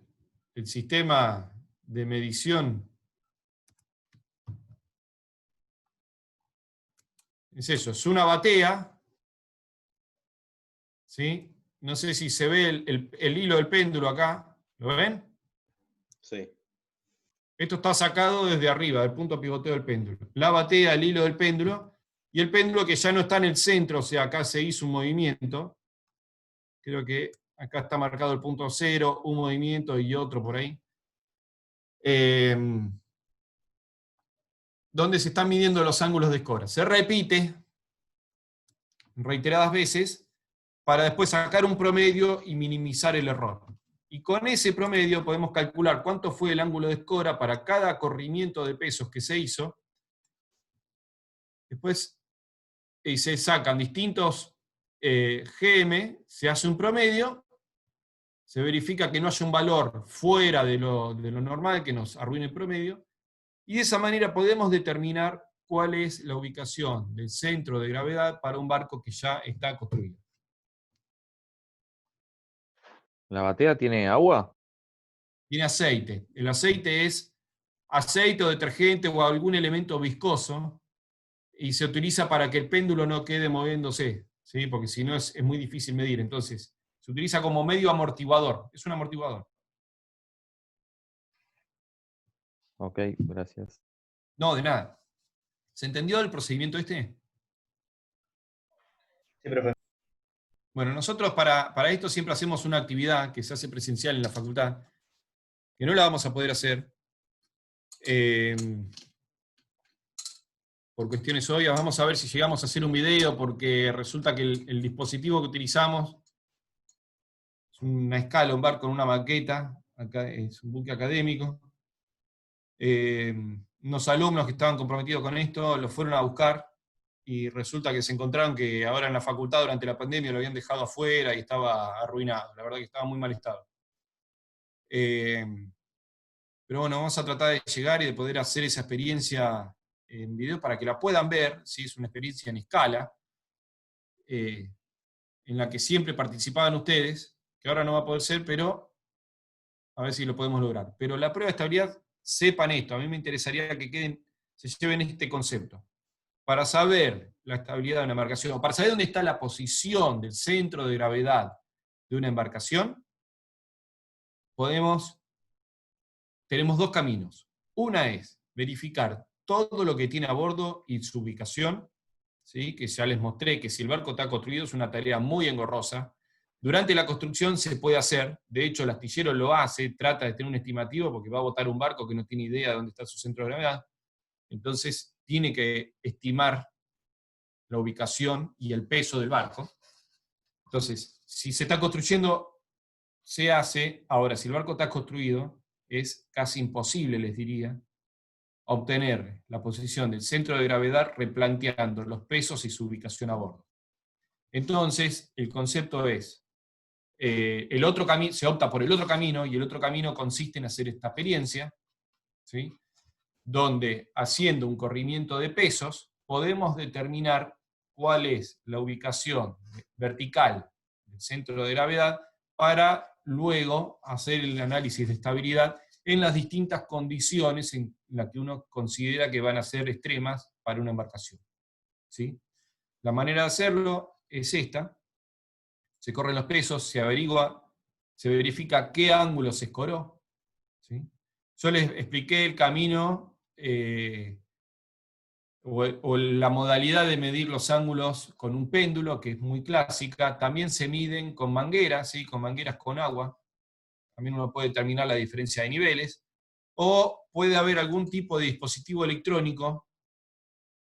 sistema de medición. Es eso, es una batea, ¿sí? No sé si se ve el hilo del péndulo acá, ¿lo ven? Sí. Esto está sacado desde arriba, del punto pivoteo del péndulo. La batea, el hilo del péndulo, y el péndulo que ya no está en el centro, o sea, acá se hizo un movimiento, creo que acá está marcado el punto 0, un movimiento y otro por ahí, donde se están midiendo los ángulos de escora. Se repite reiteradas veces para después sacar un promedio y minimizar el error. Y con ese promedio podemos calcular cuánto fue el ángulo de escora para cada corrimiento de pesos que se hizo. Después se sacan distintos GM, se hace un promedio, se verifica que no haya un valor fuera de lo normal que nos arruine el promedio, y de esa manera podemos determinar cuál es la ubicación del centro de gravedad para un barco que ya está construido. ¿La batea tiene agua? Tiene aceite. El aceite es aceite o detergente o algún elemento viscoso, y se utiliza para que el péndulo no quede moviéndose, ¿sí? Porque si no es muy difícil medir. Entonces, se utiliza como medio amortiguador. Es un amortiguador. Ok, gracias. No, de nada. ¿Se entendió el procedimiento este? Sí, profe. Bueno, nosotros para esto siempre hacemos una actividad que se hace presencial en la facultad, que no la vamos a poder hacer por cuestiones obvias. Vamos a ver si llegamos a hacer un video, porque resulta que el dispositivo que utilizamos es una escala, un barco con una maqueta, acá es un buque académico. Unos alumnos que estaban comprometidos con esto lo fueron a buscar, y resulta que se encontraron que ahora en la facultad durante la pandemia lo habían dejado afuera y estaba arruinado. La verdad que estaba en muy mal estado. Pero bueno, vamos a tratar de llegar y de poder hacer esa experiencia en video para que la puedan ver. ¿Sí? Es una experiencia en escala, en la que siempre participaban ustedes, que ahora no va a poder ser, pero a ver si lo podemos lograr. Pero la prueba de estabilidad, sepan esto, a mí me interesaría que se lleven este concepto. Para saber la estabilidad de una embarcación, o para saber dónde está la posición del centro de gravedad de una embarcación, tenemos dos caminos. Una es verificar todo lo que tiene a bordo y su ubicación, ¿sí? Que ya les mostré que si el barco está construido es una tarea muy engorrosa. Durante la construcción se puede hacer, de hecho el astillero lo hace, trata de tener un estimativo porque va a botar un barco que no tiene idea de dónde está su centro de gravedad, entonces tiene que estimar la ubicación y el peso del barco. Entonces, si se está construyendo, se hace. Ahora, si el barco está construido, es casi imposible, les diría, obtener la posición del centro de gravedad replanteando los pesos y su ubicación a bordo. Entonces, el concepto es, se opta por el otro camino, y el otro camino consiste en hacer esta experiencia, ¿sí? Donde, haciendo un corrimiento de pesos, podemos determinar cuál es la ubicación vertical del centro de gravedad para luego hacer el análisis de estabilidad en las distintas condiciones en las que uno considera que van a ser extremas para una embarcación. ¿Sí? La manera de hacerlo es esta: se corren los pesos, se verifica qué ángulo se escoró. ¿Sí? Yo les expliqué el camino o la modalidad de medir los ángulos con un péndulo, que es muy clásica. También se miden con mangueras, ¿sí? Con mangueras con agua. También uno puede determinar la diferencia de niveles. O puede haber algún tipo de dispositivo electrónico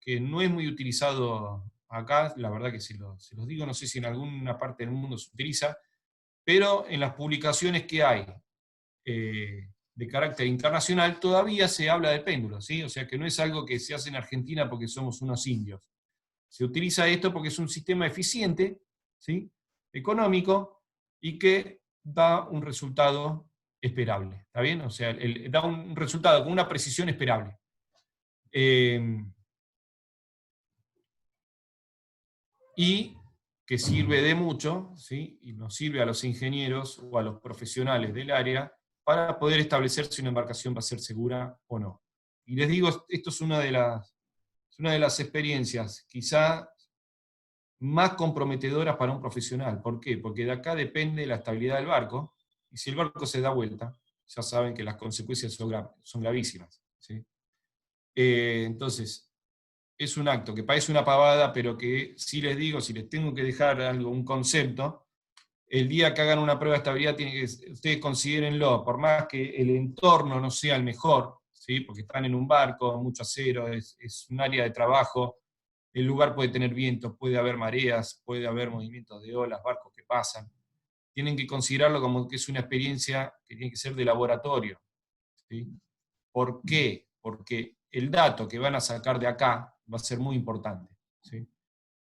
que no es muy utilizado acá, la verdad que se los digo, no sé si en alguna parte del mundo se utiliza, pero en las publicaciones que hay de carácter internacional todavía se habla de péndulos, ¿sí? O sea que no es algo que se hace en Argentina porque somos unos indios. Se utiliza esto porque es un sistema eficiente, ¿sí? Económico, y que da un resultado esperable, ¿está bien? O sea, da un resultado con una precisión esperable. Y que sirve de mucho, ¿sí? Y nos sirve a los ingenieros o a los profesionales del área para poder establecer si una embarcación va a ser segura o no. Y les digo, esto es una de las experiencias quizá más comprometedoras para un profesional. ¿Por qué? Porque de acá depende la estabilidad del barco, y si el barco se da vuelta, ya saben que las consecuencias son gravísimas, ¿sí? Entonces, es un acto que parece una pavada, pero que si les digo, si les tengo que dejar algo, un concepto, el día que hagan una prueba de estabilidad, ustedes considérenlo, por más que el entorno no sea el mejor, ¿sí? Porque están en un barco, mucho acero, es un área de trabajo, el lugar puede tener vientos, puede haber mareas, puede haber movimientos de olas, barcos que pasan. Tienen que considerarlo como que es una experiencia que tiene que ser de laboratorio, ¿sí? ¿Por qué? Porque el dato que van a sacar de acá va a ser muy importante, ¿sí?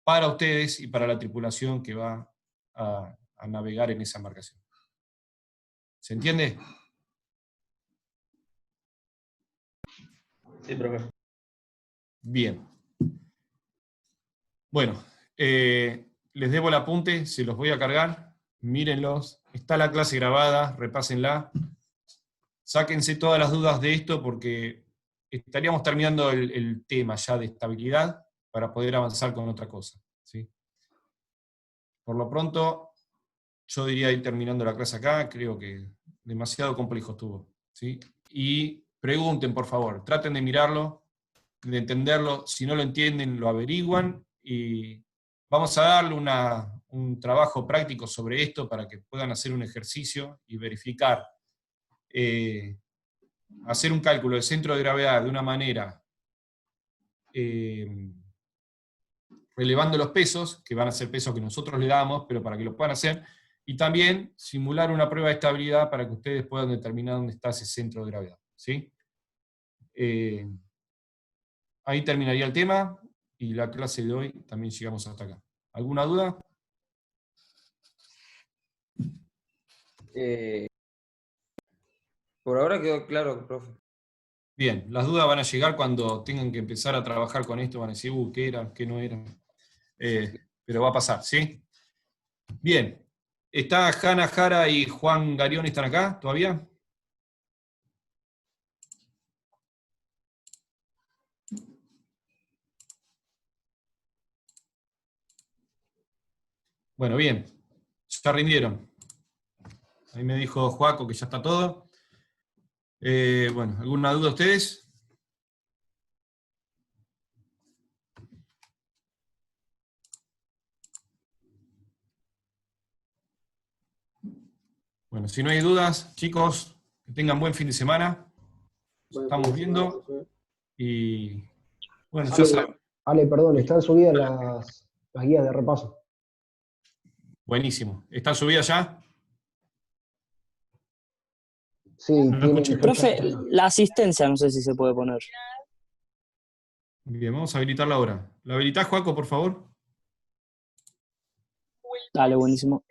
Para ustedes y para la tripulación que va a navegar en esa embarcación. ¿Se entiende? Sí, profe. Bien. Bueno, les debo el apunte, se los voy a cargar, mírenlos, está la clase grabada, repásenla, sáquense todas las dudas de esto porque estaríamos terminando el tema ya de estabilidad para poder avanzar con otra cosa, ¿sí? Por lo pronto, yo diría ir terminando la clase acá, creo que demasiado complejo estuvo, ¿sí? Y pregunten, por favor, traten de mirarlo, de entenderlo, si no lo entienden, lo averiguan, y vamos a darle un trabajo práctico sobre esto para que puedan hacer un ejercicio y verificar, hacer un cálculo del centro de gravedad de una manera relevando los pesos, que van a ser pesos que nosotros le damos, pero para que lo puedan hacer, y también simular una prueba de estabilidad para que ustedes puedan determinar dónde está ese centro de gravedad, ¿sí? Ahí terminaría el tema, y la clase de hoy también llegamos hasta acá. ¿Alguna duda? Por ahora quedó claro, profe. Bien, las dudas van a llegar cuando tengan que empezar a trabajar con esto, van a decir, ¿qué era? ¿Qué no era? Pero va a pasar, ¿sí? Bien, ¿está Hanna Jara y Juan Garión están acá todavía? Bueno, bien, ya rindieron. Ahí me dijo Joaco que ya está todo. Bueno, ¿alguna duda ustedes? Bueno, si no hay dudas, chicos, que tengan buen fin de semana. Nos estamos viendo. Y bueno, ya saben. Ale, perdón, están subidas las guías de repaso. Buenísimo. ¿Están subidas ya? Sí, No lo escuché. Profe, la asistencia no sé si se puede poner. Bien, vamos a habilitarla ahora. ¿La habilitás, Joaco, por favor? Dale, buenísimo.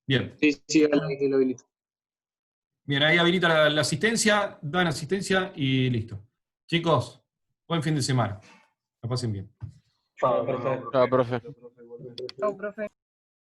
Bien. Sí, dale, que lo habilito. Bien, ahí habilita la asistencia, dan asistencia y listo. Chicos, buen fin de semana. La pasen bien. Chao, profe. Chao, profe. Chau, profe.